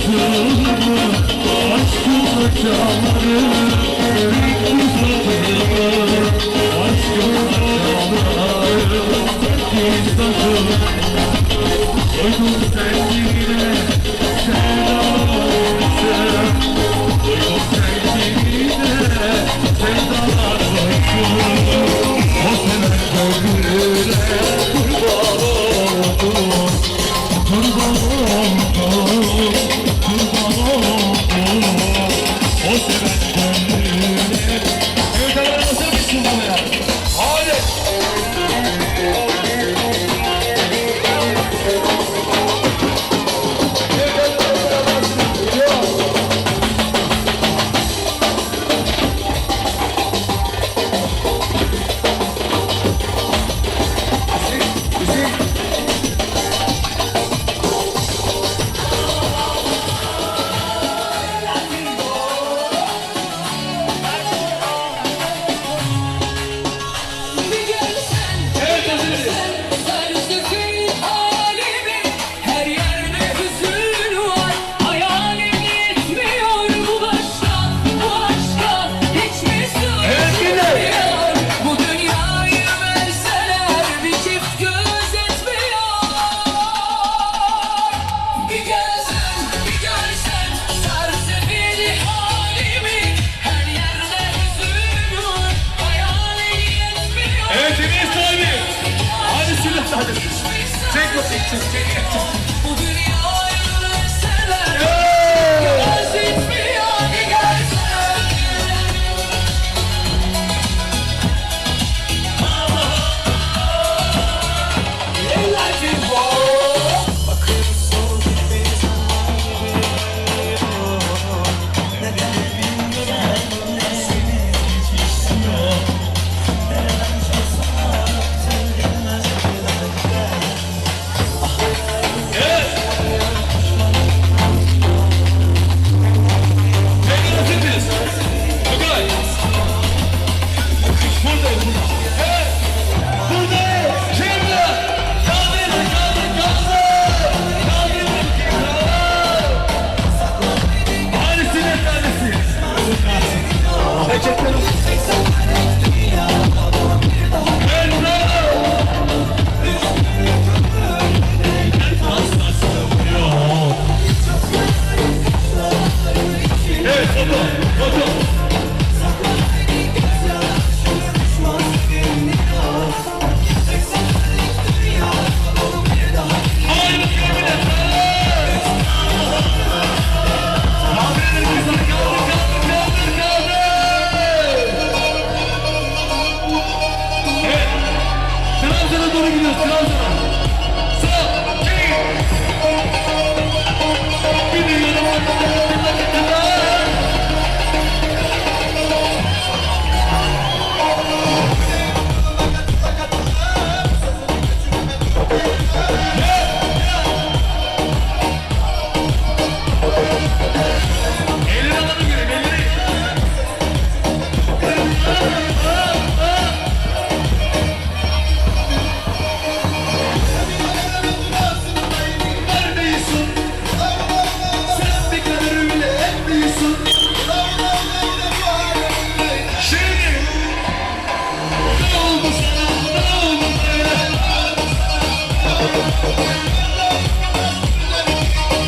saçımı aşkımla çalarım. Bir saçımı aşkımla çalarım. Bir saçımı koydum sevgine sevdalar koysam. Koydum sevgine sevdalar koysam. O seven gönlüne kurban oldum. Kurban oldum. Kurban oldum. O seven gönlüne. Evet hemen hazır mısın buraya? Hadi. Bir görsen, sarsıtır halimi. Her yerde hüzün var, hayalim yetmiyor. Bu aşka hiç mi sığmıyor? Bu dünyayı verseler bir çift göz etmiyor. Bir görsen, sarsıtır halimi. Her yerde hüzün var, hayalim yetmiyor. Evet Enes abi. Hadi sünnet hadi. Çek bakayım çek. Bu dünyayı verseler göz etmiyor. Bir görsen. Tekrar hepiniz. Tugay. Buradayım burada. Evet. Buradayım. Şimdi. Kaldırın. Hadi sünnet tanesi. Evet bravo. Evet, foto. Haydi bakalım. Kaldır. Evet. Trabzon'a doğru gidiyoruz, Trabzon'a. Sağ, çek. Bir de yanıma. Elleri alanı göreyim, elleri. Neredeyiz? Sen bir kaderimle hep değilsin. Şimdi. Ne oldu sana? Ne oldu böyle?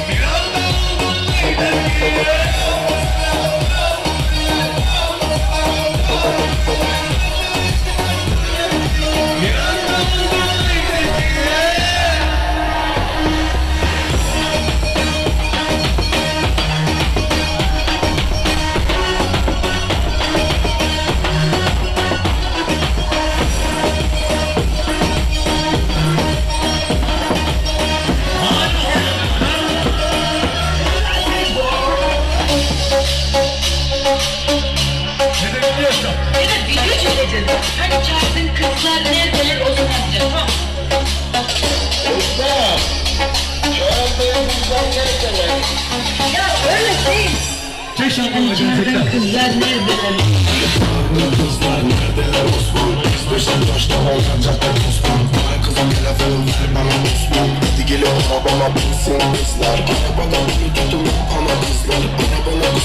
Bir anda oldun neyden? Evet, video çekeceğiz. Hani çağırdığın kızlar neredeler o zaman diyeceğiz, tamam. Ya öyle değil. Çek şampiyonu gerçekten. Kızlar neredeler? Kızlar neredeler Osman? Beşiktaş'ta olacak cadde Osman. Bana kızım telefon ver bana Osman. Hadi geliyor bana bilsin kızlar. Arabada beni tutun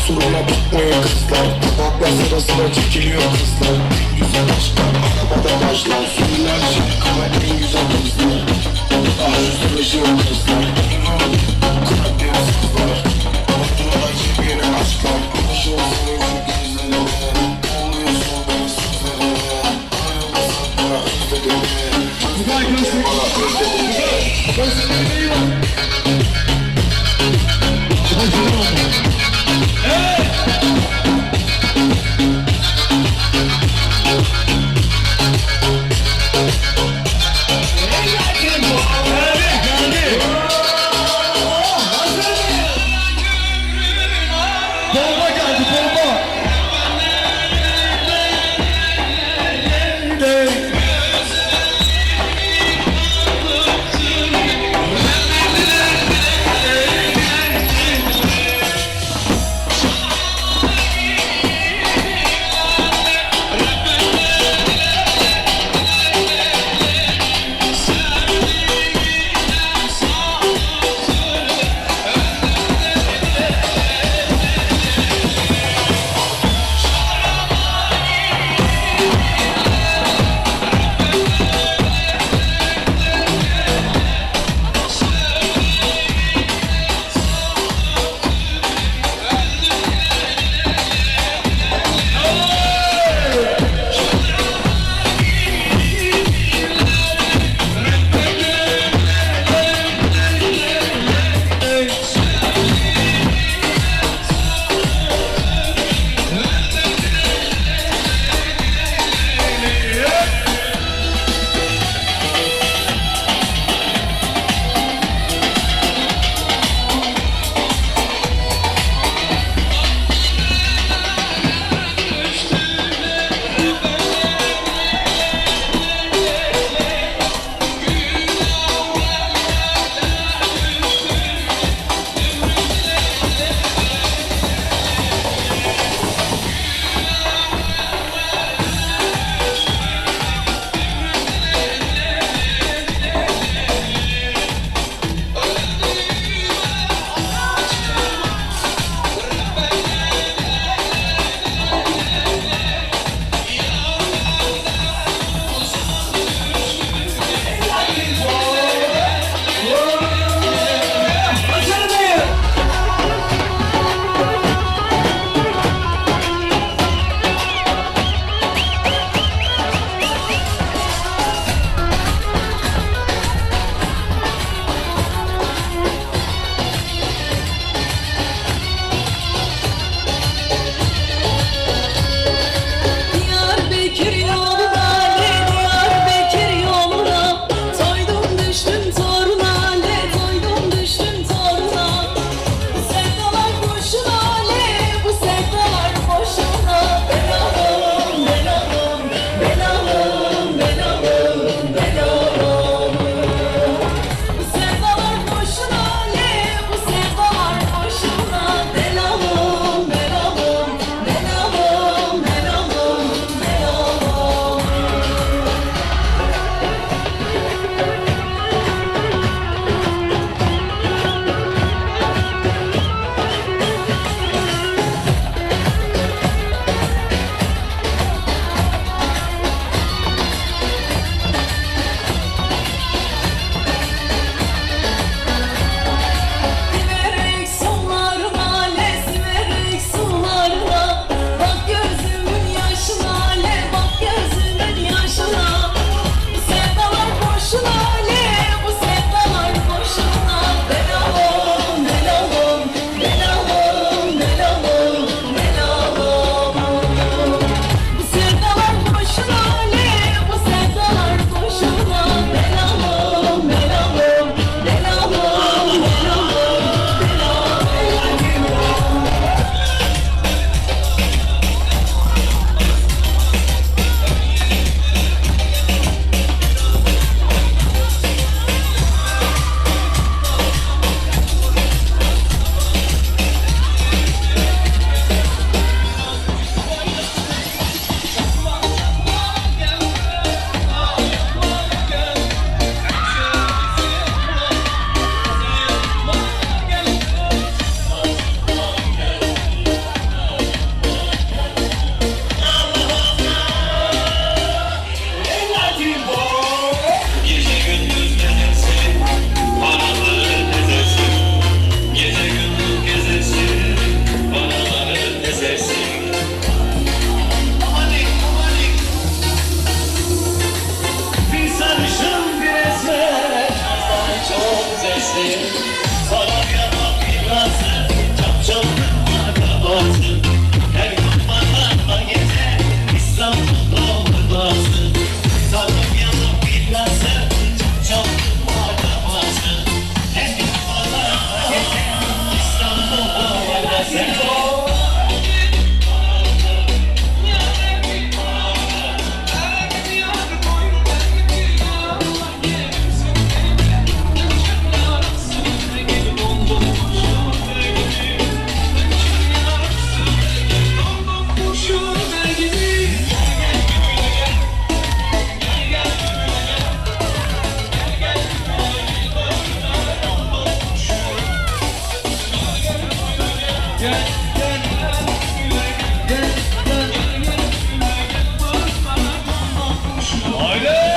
kusuruna bakmayın kızlar. Tabaklar sırasına çekiliyor kızlar. En güzel aşklar arabada başlar. Sürüler şarkıma en güzel kızlar. Ah yüzleşiyor kızlar. Karadeniz kızlar. Batına da yepyeni aşklar. Konuşuyor senin şu gözlerine. Oluyorsun benim sözlerime. Ayrılmasak bana özledim mi? Tugay Gözlük. Bana özledim mi? Gözlüklerine iyi bak. Evet. Geldi, geldi. Gel gel gel gel Haydi.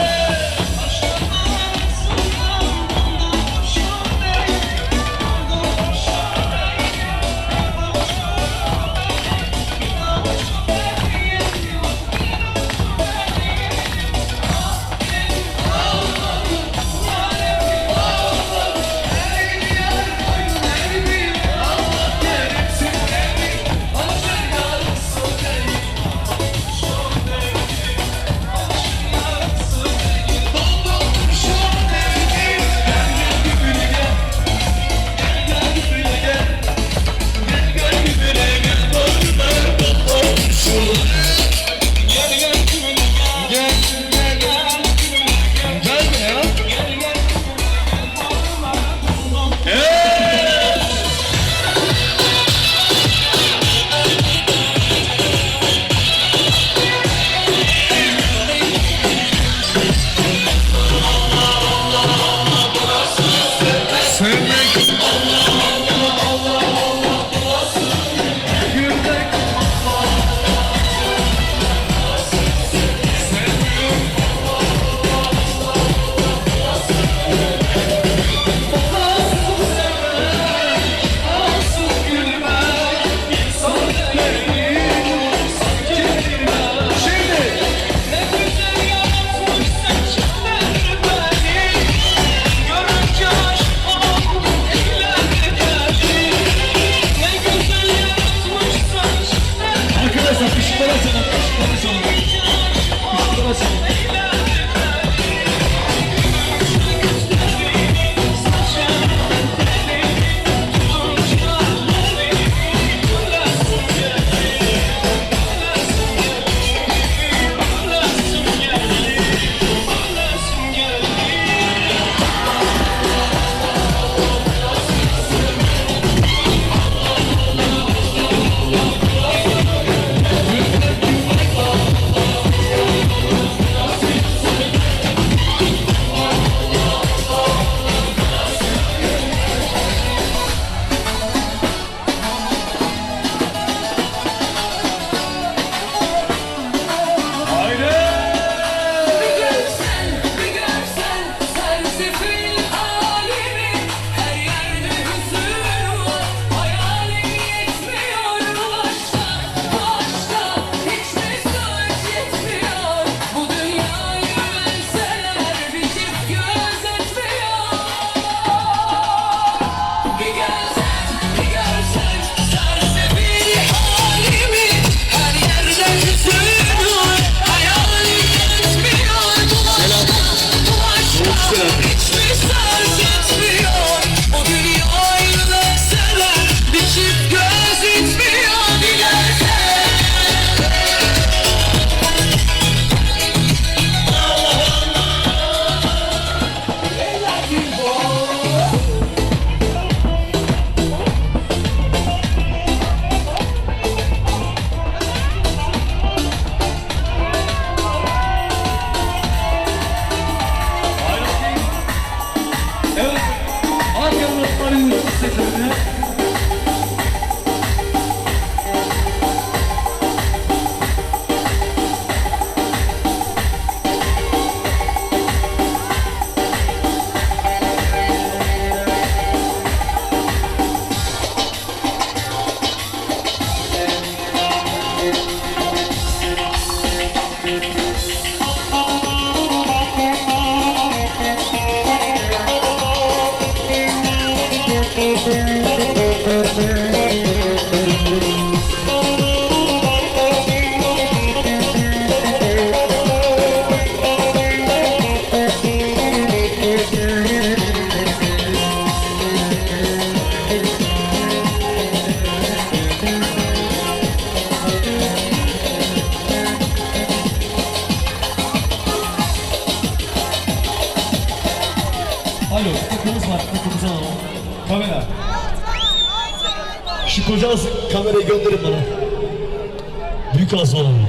Alo, takımımız var, takımımızı alalım. Kamera. Şu koca kamerayı gönderin bana. Büyük ağzı olalım.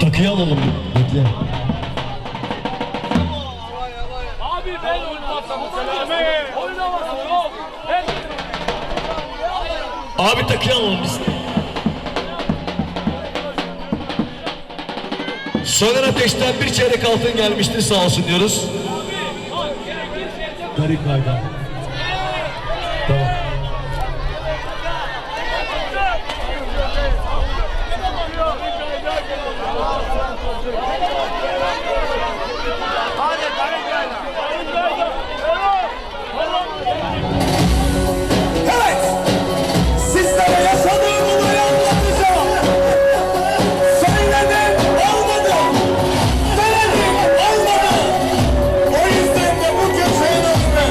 Takıyı alalım. Bekle. Abi ben oynamazsam. Oynamazsam. Abi takıyı alalım biz. Soner Ateş'ten bir çeyrek altın gelmiştir, sağ olsun diyoruz. Garip kayda. Tamam. Evet, sizlere yaşadığım olayı anlatacağım. Söyledim, olmadı. Söyledim, olmadı. O yüzden de bu köşenin önüne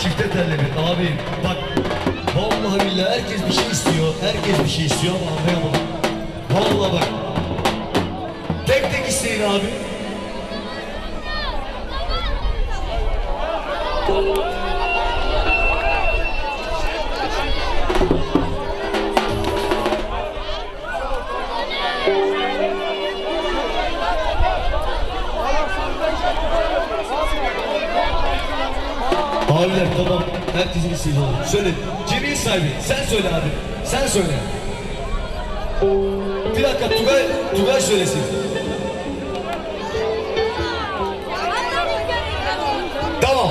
çifte telli bir abi. Bak vallahi billahi herkes bir şey istiyor. Herkes bir şey istiyor ama anlayamadım. Vallahi bak. Tek tek isteyin abi. Abiler tamam. Herkesin isteği olur. Söyle. Cemil sahibi. Sen söyle abi. Sen söyle. Bir dakika Tugay söylesin. Tamam.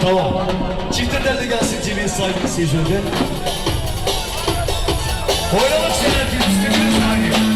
Tamam. Çifteler de gelsin Cemil sahibi seyircilerine. Oynamak isteyen herkes istediğiniz sahibi.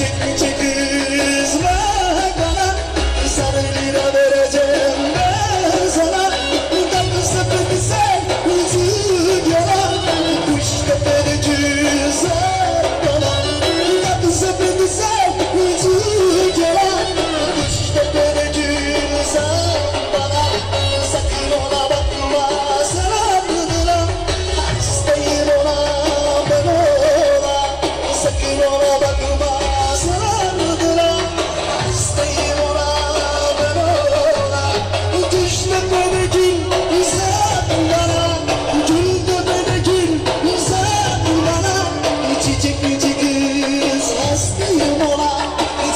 Çiçek çiçek kız ver bana, sarı lira vereceğim ben sana. Tatlısı bir güzel yüzü yalan, kuş tepede güzel bana. Tatlısı bir güzel yüzü yalan, kuş tepede güzel bana. Sakın ona bakma sarıldığına, hastayım ona ben ona. Sakın ona bakma sarıldığına, hastayım ona ben ona. Düşme beni gül uzak bana, gül de beni gül uzak bana. Çiçek çiçek kız hastayım ona,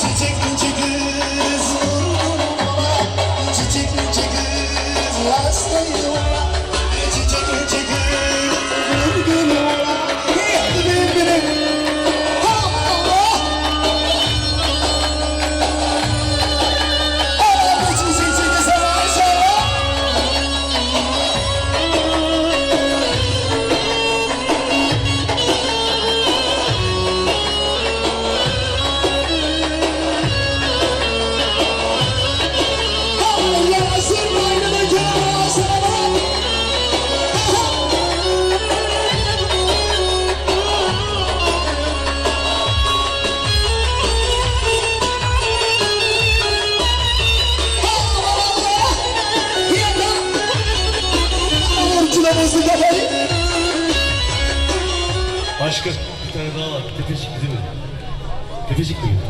çiçek çiçek kız vurdum ona. Çiçek çiçek kız hastayım ona, çiçek çiçek kız vurdum ona. Başka bir tane daha var. Tepecik değil mi? Tepecik değil mi?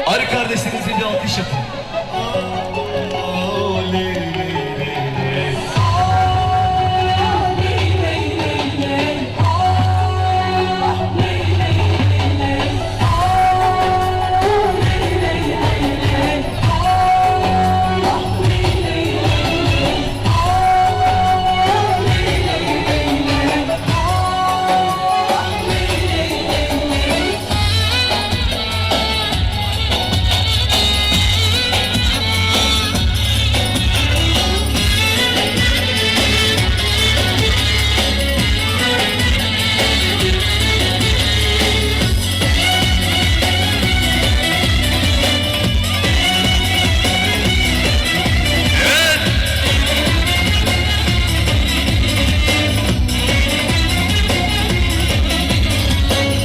Arı kardeşlerinize bir alkış yapın.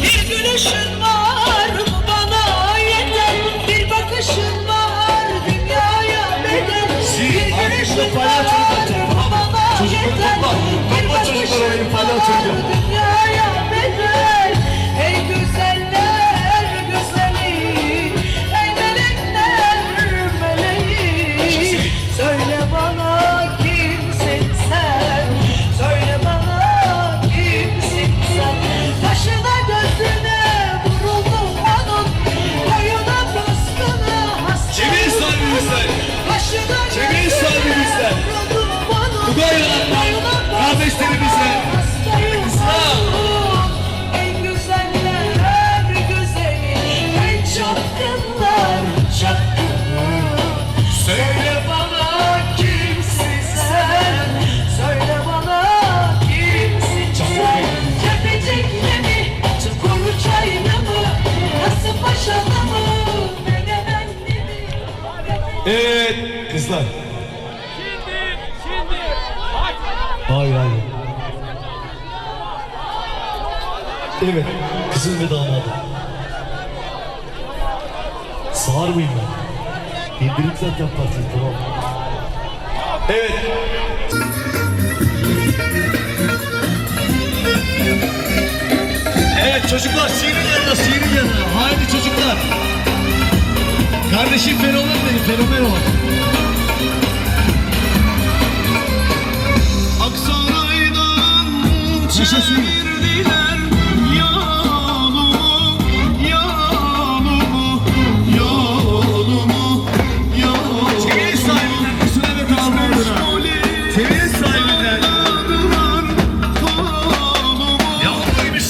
Bir gülüşün var bu bana yeter, bir bakışın var dünyaya bedel. Bir gülüşün var bu bana yeter, bir bakışın var dünyaya bedel. Ey güzeller güzeli, ey melekler meleği. Söyle bana kimsin sen, söyle bana kimsin sen. Kaşına gözüne vuruldum onun, boyuna bastığına hastayım. Çevir sahibimizden. Kaşına Çevir gözüne sahibimizden. vuruldum onun, Ugayla boyuna kardeşlerimize. hastayım. En güzeller güzeli, en çapkınlar çapkını. Söyle bana kimsin sen, söyle bana kimsin sen. Tepecik'te mi, Çukurçay'da mı, Kasımpaşa'da mı, Menemen'de mi? Evet kızlar. Şimdi. Hayır hayır. Evet, kızım ve damadım. Sağır mıyım ben? İndirim zaten partiyi, tamam. Evet. Evet çocuklar, şiirin yanına, şiirin yanına. Haydi çocuklar. Kardeşim fenomen benim, fenomen ol. Aksaray'dan Yaşasın. çevirdiler yolumu, yolumu, yolumu, yolumu. Çevir sahibinden üstüne ve damadına. Çevir sahibinden. Yavru gibi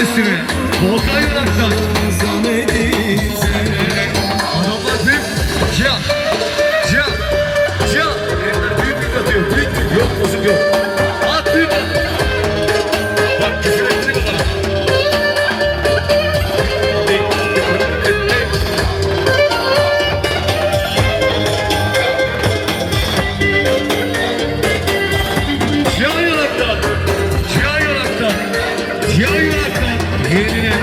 abisine. Volkan Yonak'tan. Adamlar büyük. Cihan. Cihan. Cihan. Büyük atıyor. Büyük. Yok bozuk yok. At büyük. Bak küfür ettik bana. Cihan Yonak'tan. Cihan Yonak'tan. Cihan Yonak'tan. Yeğenine.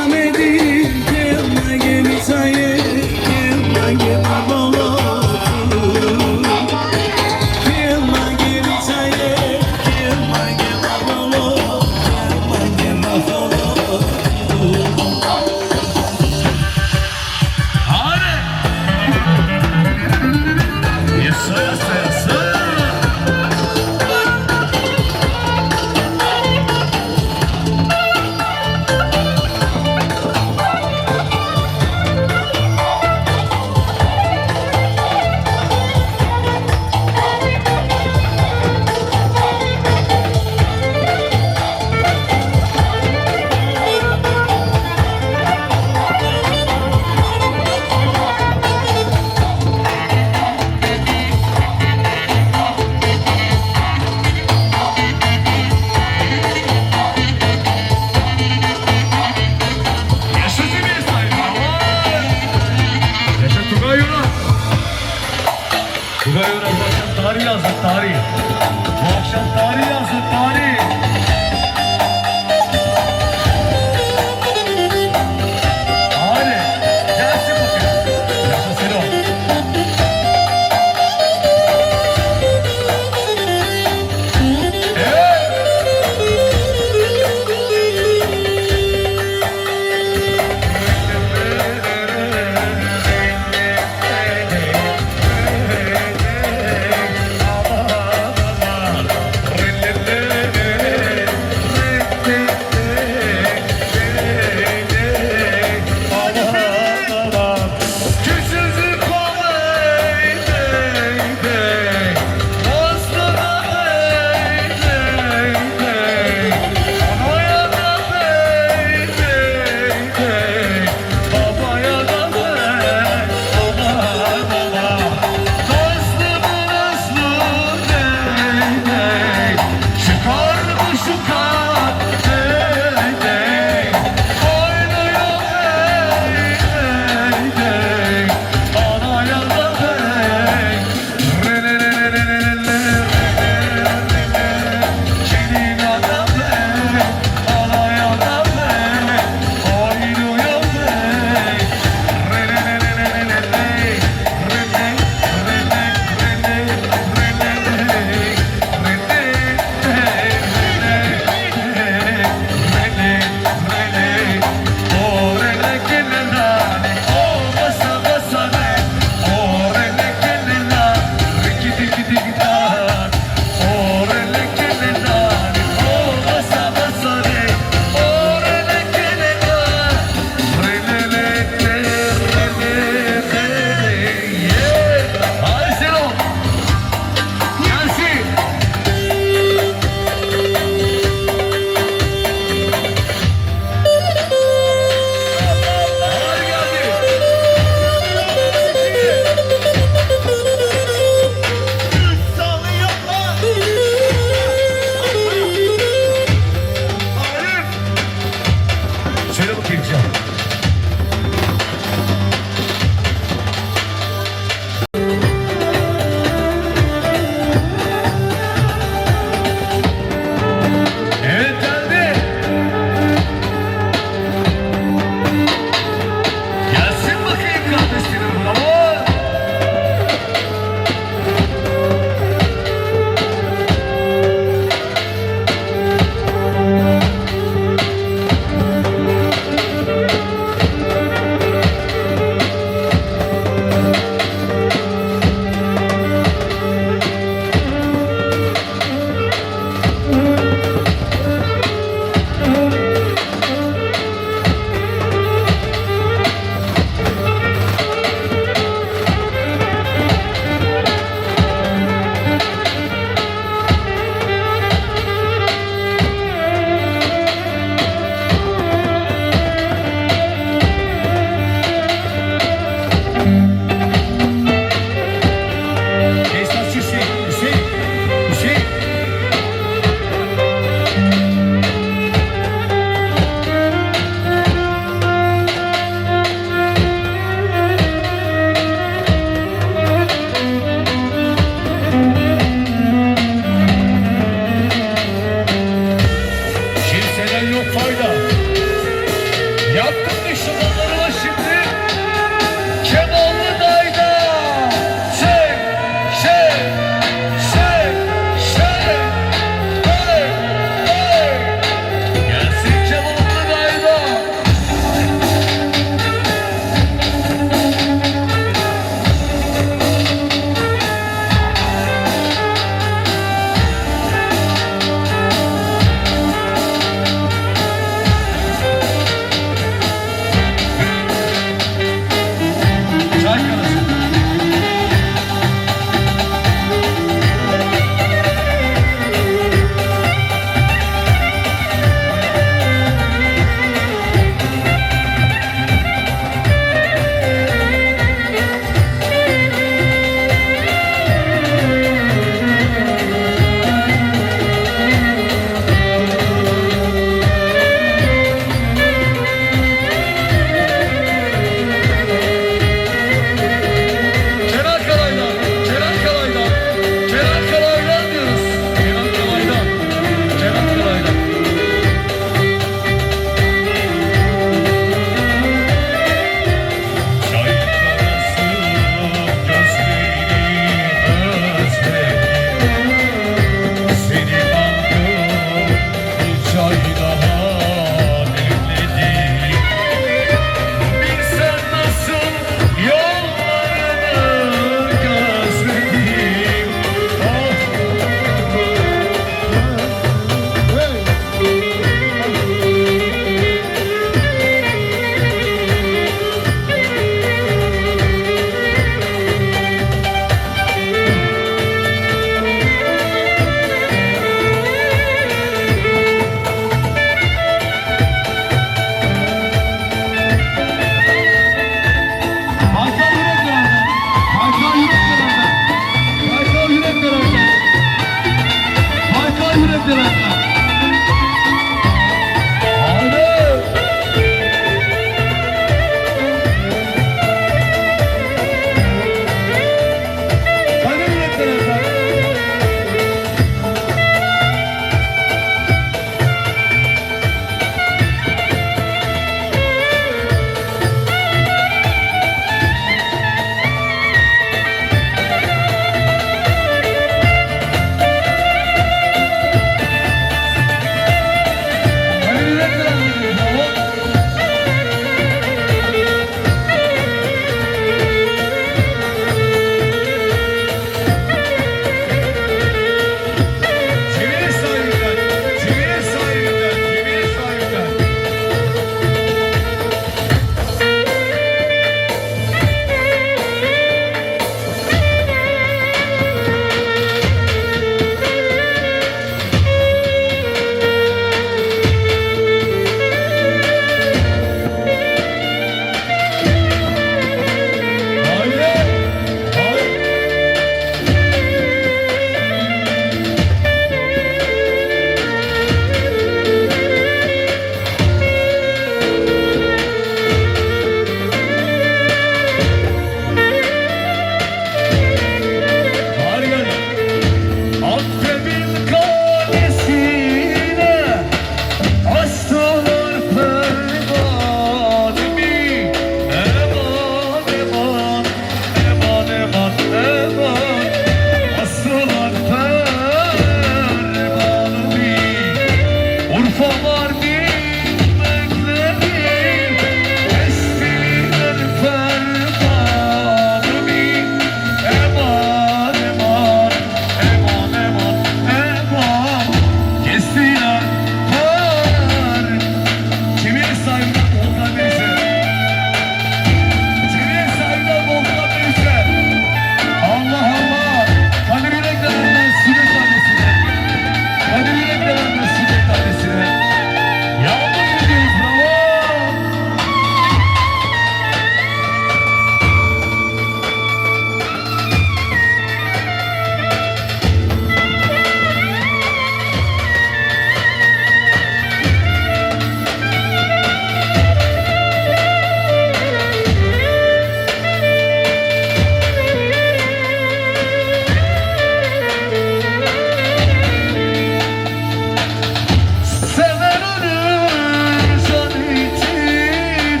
Sever ölür can için,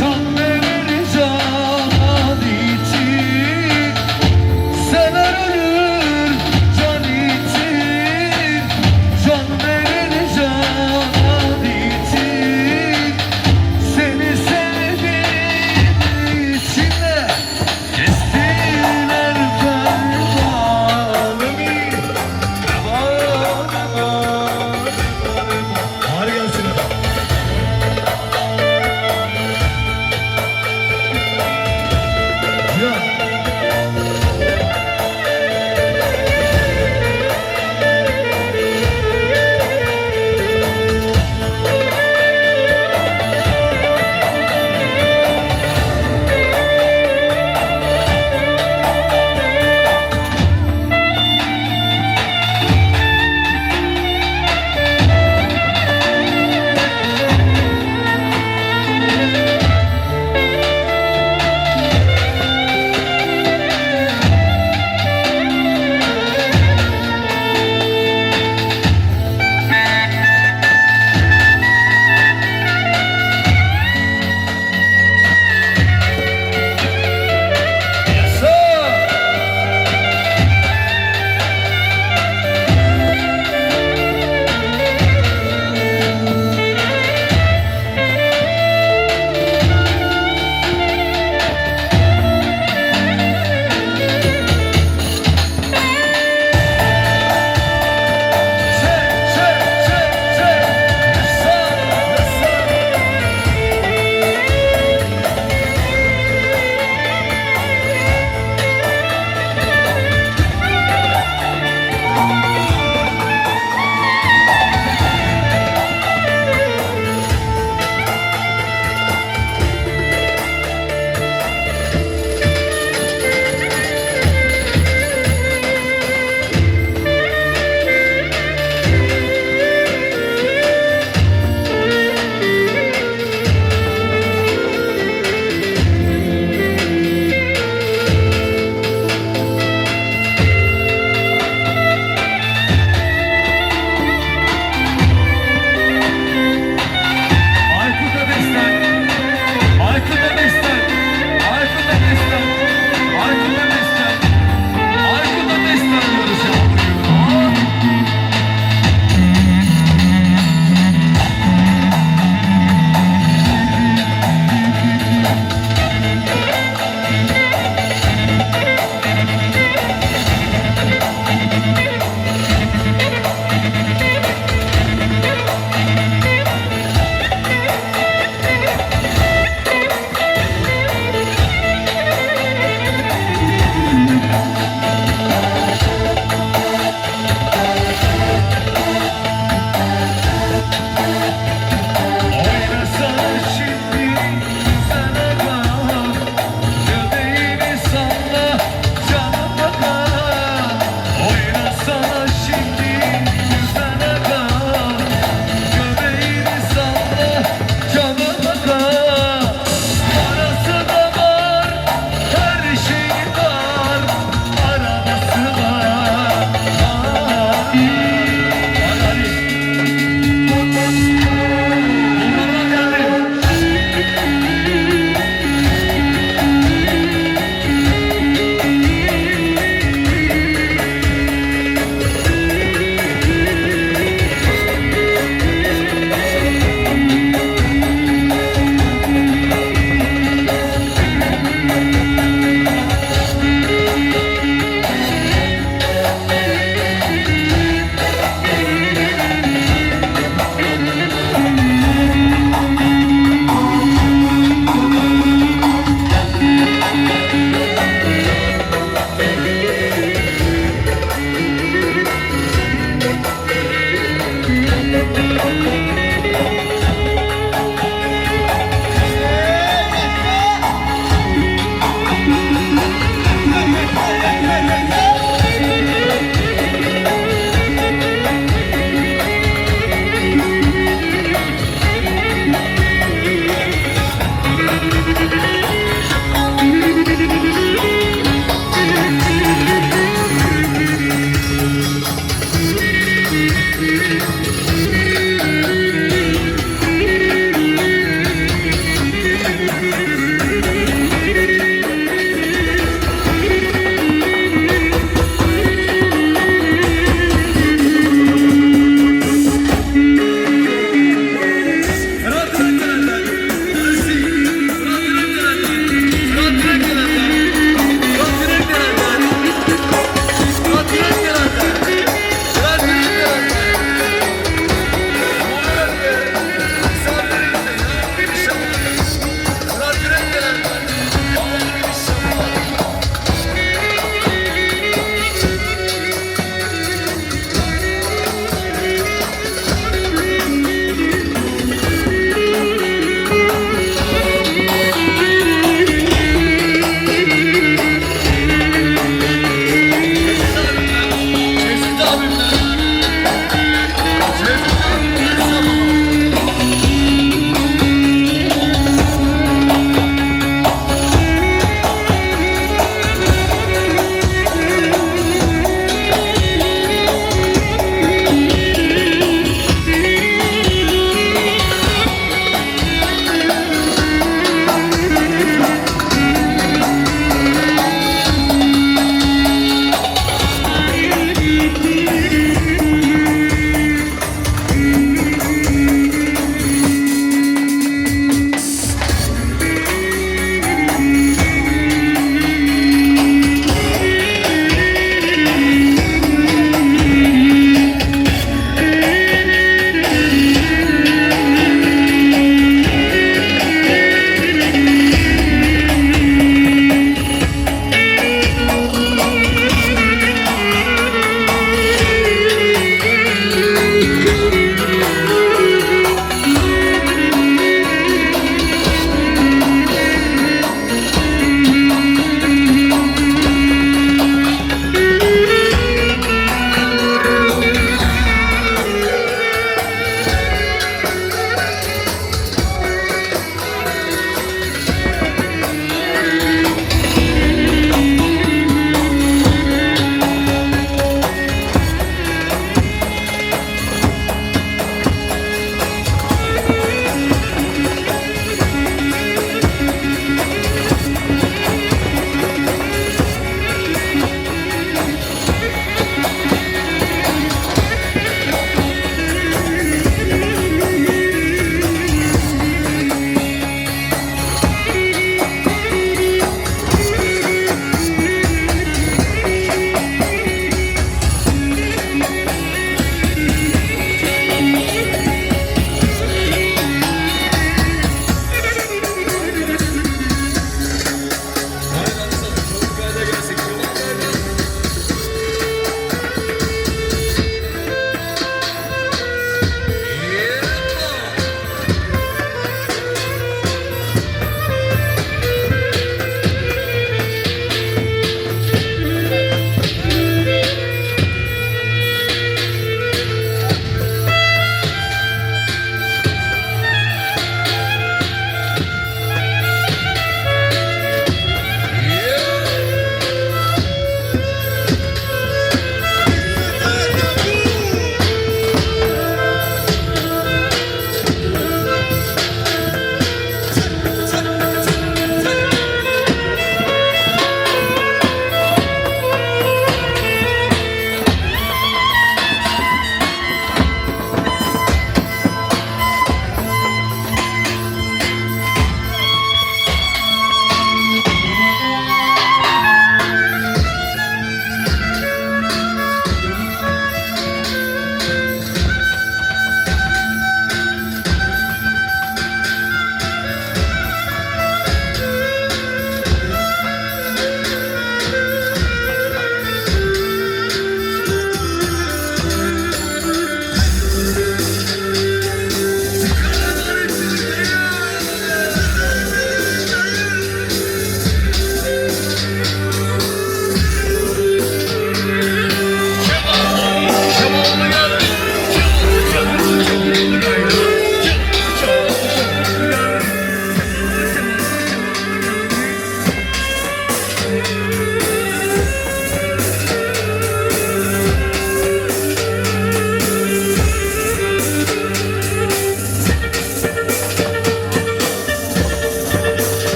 can verir can için. Sever ölür can için, can verir can için. Seni sevdiğim için de kestiler fermanımı. Harika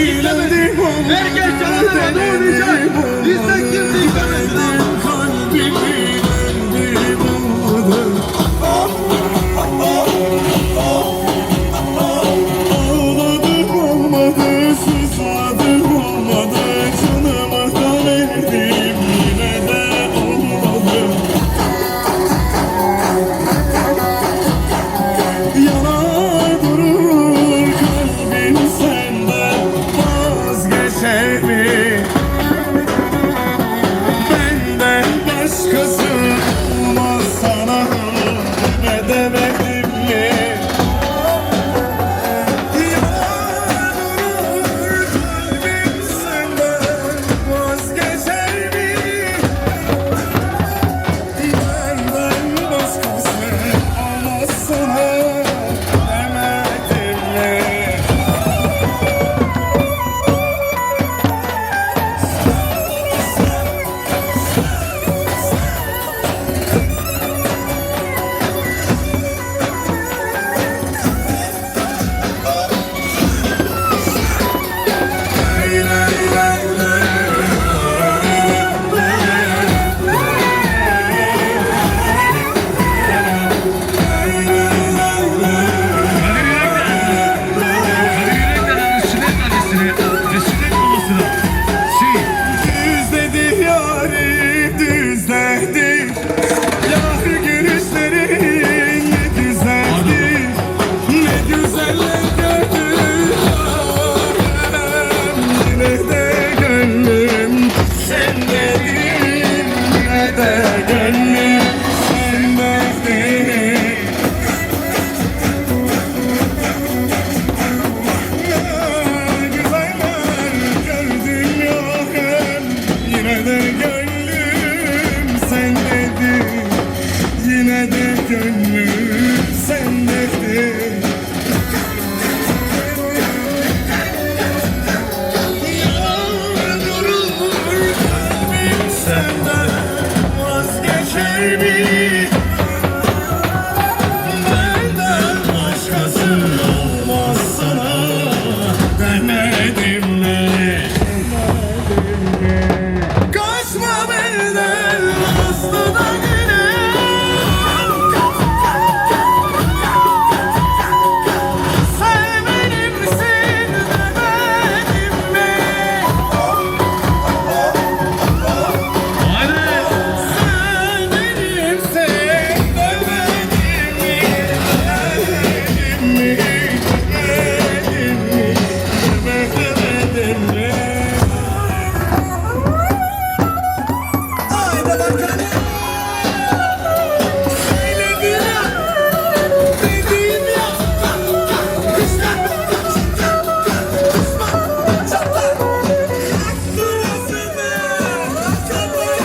gitmemesin. Herkes canına doğrayacak. Bizden kimse gitmemesin. Ağladım olmadı, susadım olmadı, canımı da verdim, yine de olmadı. Yanar durur kalbim senden, vazgeçer mi? Benden başkası olmaz sana, ne demedim mi? Düzledi yarim, düzledi. Yahu gülüşlerin ne güzeldi, ne güzeller gördüm. Yine de gönlüm sendeyim, yine de gönlüm sendeyim. Güzeller gördüm yokum, yine de gönlüm sendedir, yine de gönlüm sendedir. Yar durur kalbim senden, vazgeçer mi? Benden başkası olmaz sana, demedim mi? Kaçma benden aslı da güne. Sen benimsin demedim mi? Sen benimsin demedim mi? Demedim mi? Demedim mi? Demedim mi? Haydi bakalım. Söyledim ya, dedim ya. Kışla, kışma, çatla. Sırasını kapaya.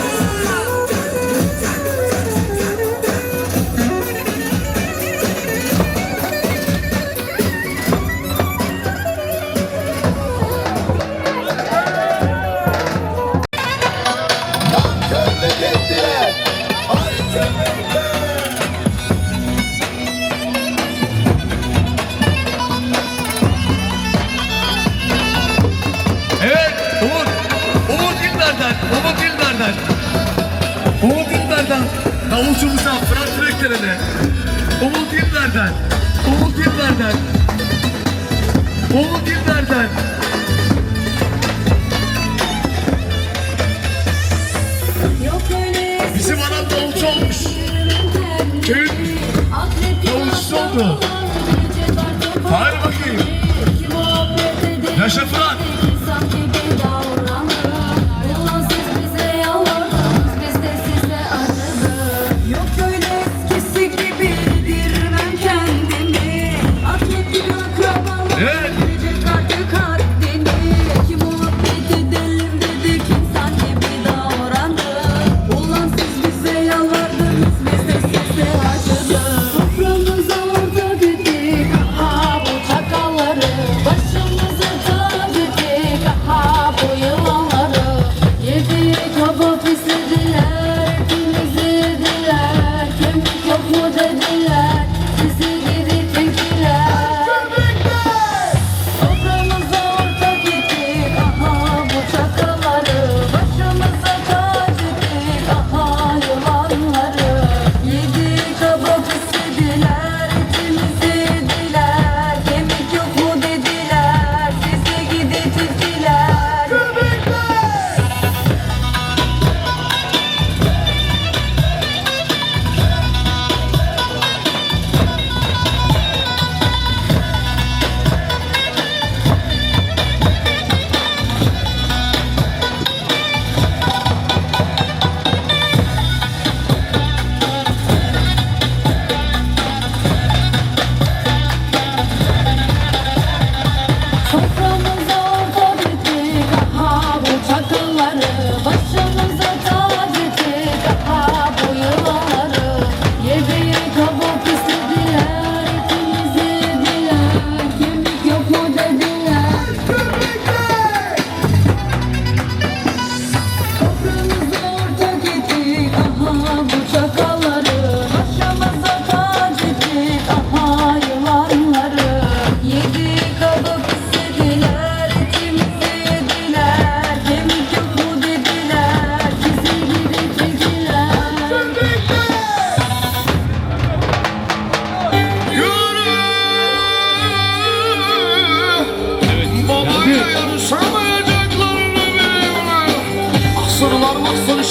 Evet, Umut İlber'den, Umut İlber'den, davulcumuza, Fırat Direkler'e, Umut İlber'den, bizim anam davulcu olmuş, köyün davulcusu oldu. Haydi bakayım, yaşa Fırat. Yok öyle eskisi gibi bildirmem kendimi. Atlet gibi akrabalar Evet. verecek artık haddini. Kim muhabbet edelim dedik, insan gibi davrandı. Ulan siz bize yalvardınız, biz de size acıdık. Toprağımıza orada gittik, aha bu çakalları. Başımızı tac ettik, aha bu yılanları. Yediği kaba pislediler, hepimizi yediler. Kemik yok mu dediler, bizi geri çektiler. Toprağımıza ortak gittik,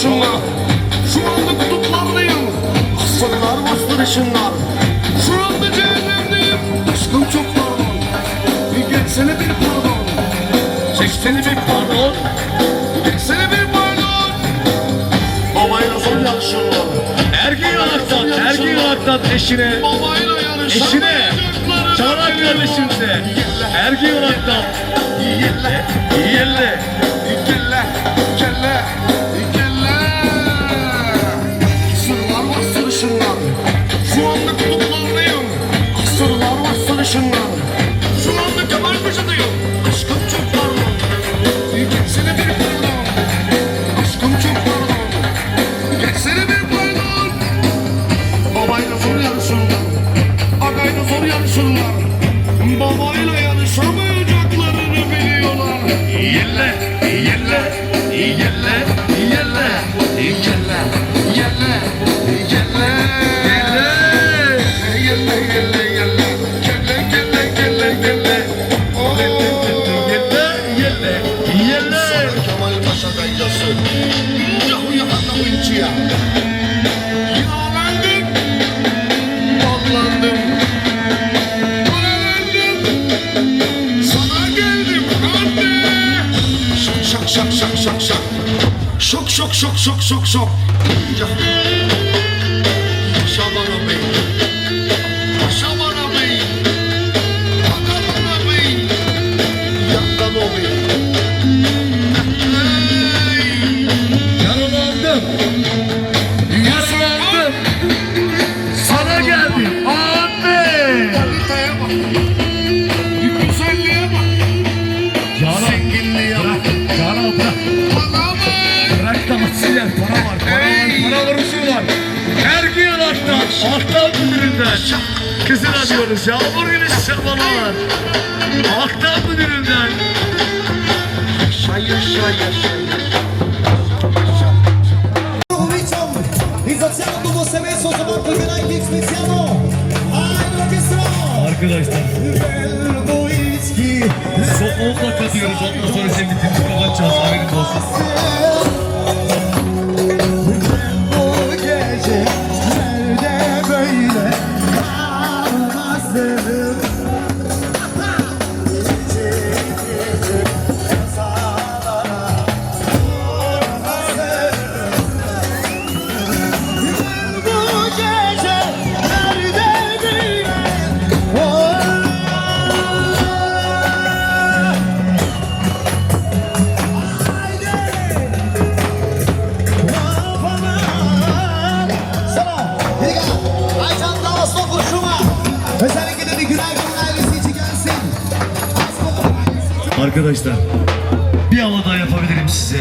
yarışınlar. Şu anda kutuplardayım, asırlar bastırışınlar. Şu anda cehennemdeyim, aşkım çok pardon. Bir geçsene bir pardon. Çeksene bir pardon. Geçsene bir pardon. Babayla zor yarışırlar. Ergin Yanak'tan eşine, Babayla yarışırlar. eşine, Canan kardeşimize, Ergin Yanak'tan. Yelle, Yelle. kelle, kelle, kelle. Asırlar bastırışınlar. Şu anda kutuplardayım, asırlar bastırışınlar. Şu anda Kemalpaşa'dayım, aşkım çok pardon. Geçsene bir pardon. Aşkım çok pardon. Geçsene bir pardon. Babayla zor yarışırlar. Agayla zor yarışırlar. Babayla yarışamayacaklarını biliyorlar. Yelle, yelle, yelle, yelle. Yelle, yelle, yelle. Yelle, yelle, yelle. Kelle, kelle, kelle, kelle. Oh. Yelle. Kemal Paşa dayısı. Yahu yahanla uyucuya. Yağlandım. Ballandım. Paralandım. Sana geldim anne. Şak şak şak şak şak şak. Şok şok şok şok şok şok. Yaşa bana bey. Yaşa bana bey. Bana bana bey. Yandan o bey. Yaralandım. Sana geldim. Anne. Kaliteye bak. Güzelliğe bak. Zenginliğe bak. Canan bırak. Bana bak. Bırak da atsınlar. Para var. Para vuruşu var. Ergin Yanak'tan. Aktan müdüründen. Kızına diyoruz. Yağmur gibi şabalar. Aktan müdüründen. Yaşa yaşa yaşa. Ringraziamo você messo soprattutto anche Cristiano. Arkadaşlar. Son 10 dakika diyoruz. Ondan sonra sen bitirmiş kapatacağız. Haberiniz olsun. Bu gece nerede böyle kalmazdım. Özellikle de Günaydın ailesi için gelsin. Arkadaşlar. Bir hava daha yapabilirim size.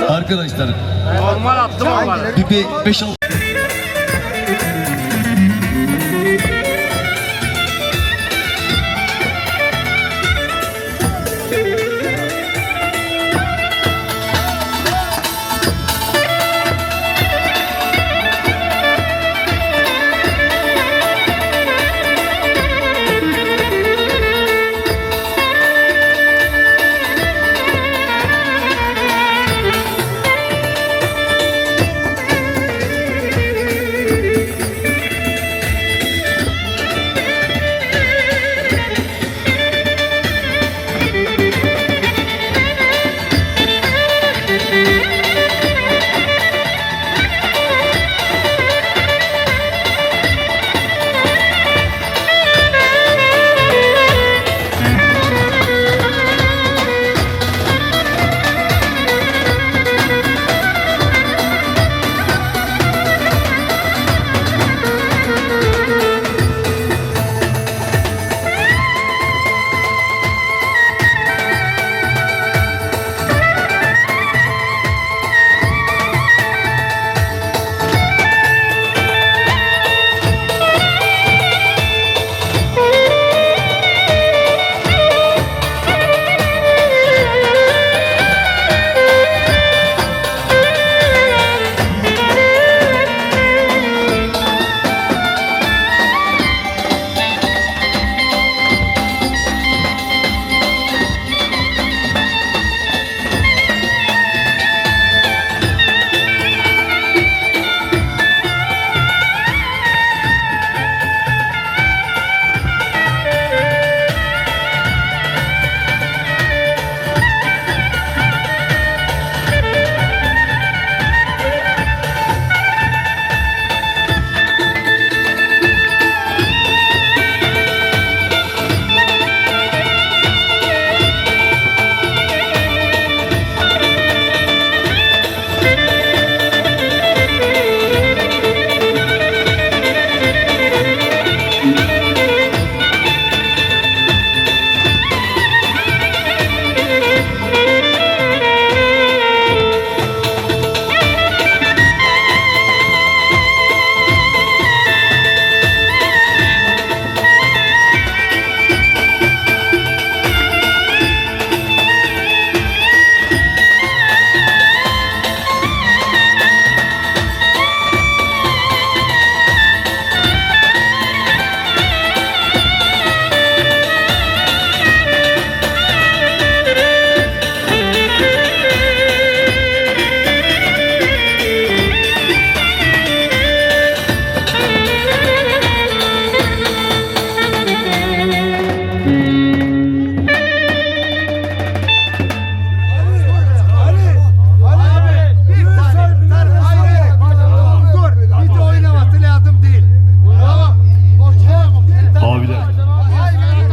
Arkadaşlar Normal attım onları. bir 5-6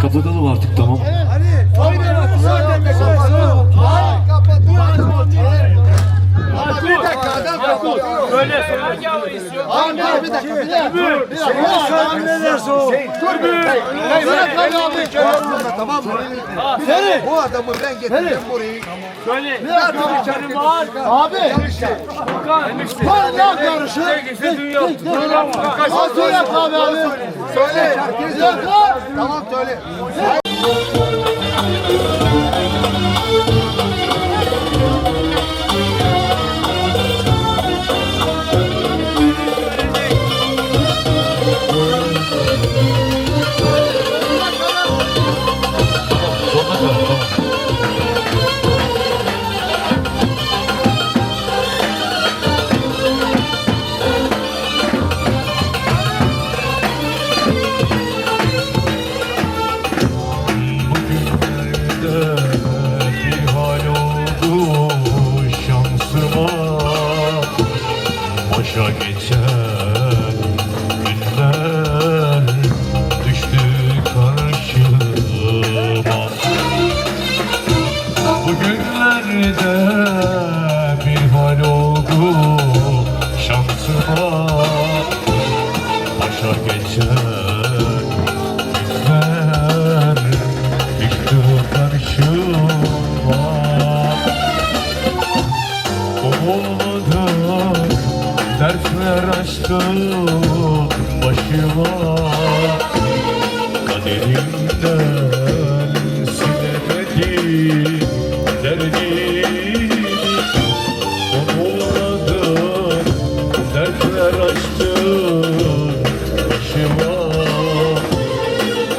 kapatalım artık, tamam. Böyle söylerken istiyor. Bir dakika. Sen ne dersin o? Tamam mı? Bu adamı ben getirdim burayı. Söyle. Canım var. Abi. Var ne yarışı? Söyle abi. Söyle. Tamam söyle. Bugün silemedim derdimi. Onurladım, dertler açtım başıma.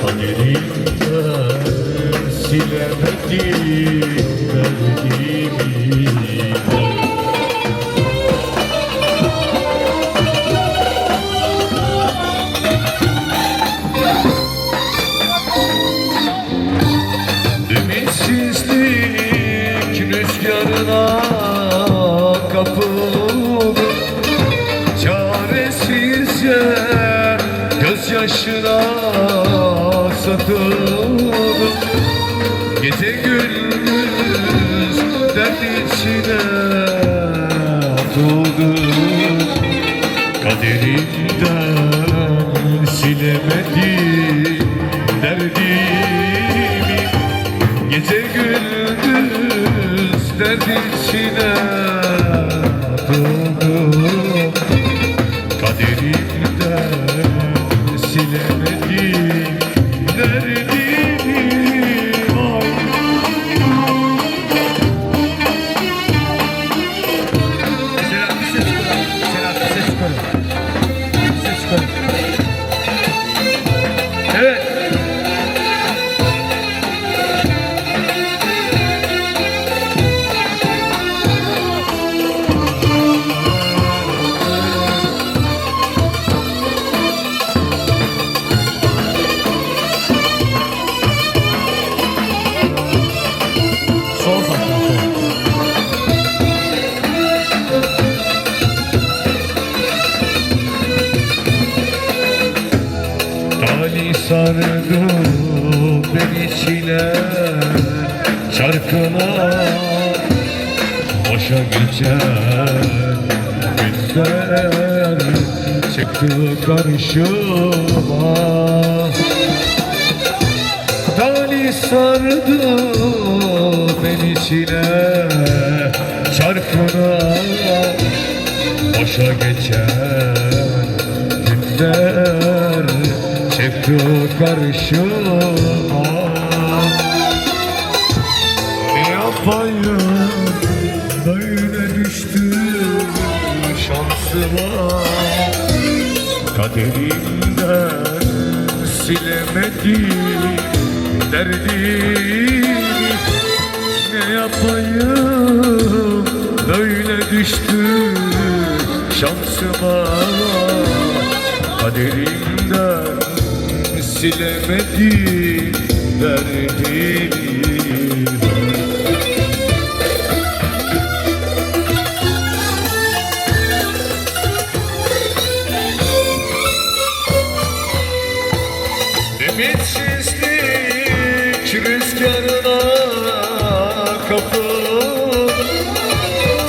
Kaderimden silemedim derdimi. Ümitsizlik rüzgarına kapıldım, çaresizce gözyaşına satıldım. Gece gündüz dert içine atıldım. Kaderimden silemedim derdimi. Gece gündüz dert içine atıldım. Kaderimden silemedim derdimi. Ay. Evet. Sol zaten sol. Tali sardı beni çile çarkına. Boşa geçen günler çıktı karşıma. Tali sardı beni çile çarkına. Boşa geçen günler çıktı karşıma. Ne yapayım böyle düştü şansıma. Kaderimden silemedim derdimi. Ne yapayım böyle düştü şansıma. Kaderimden silemedim derdimi. Ümitsizlik rüzgarına kapıldım,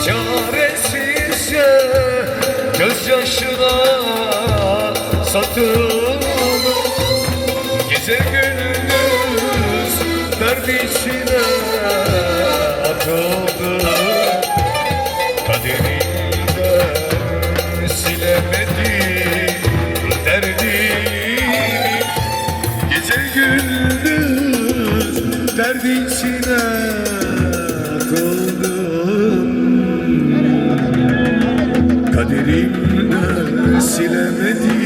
çaresizce gözyaşına satıldım. Gece gündüz dert içine atıldım. Kaderimden silemedim derdimi. Gece gündüz dert içine atıldım. Kaderimden silemedim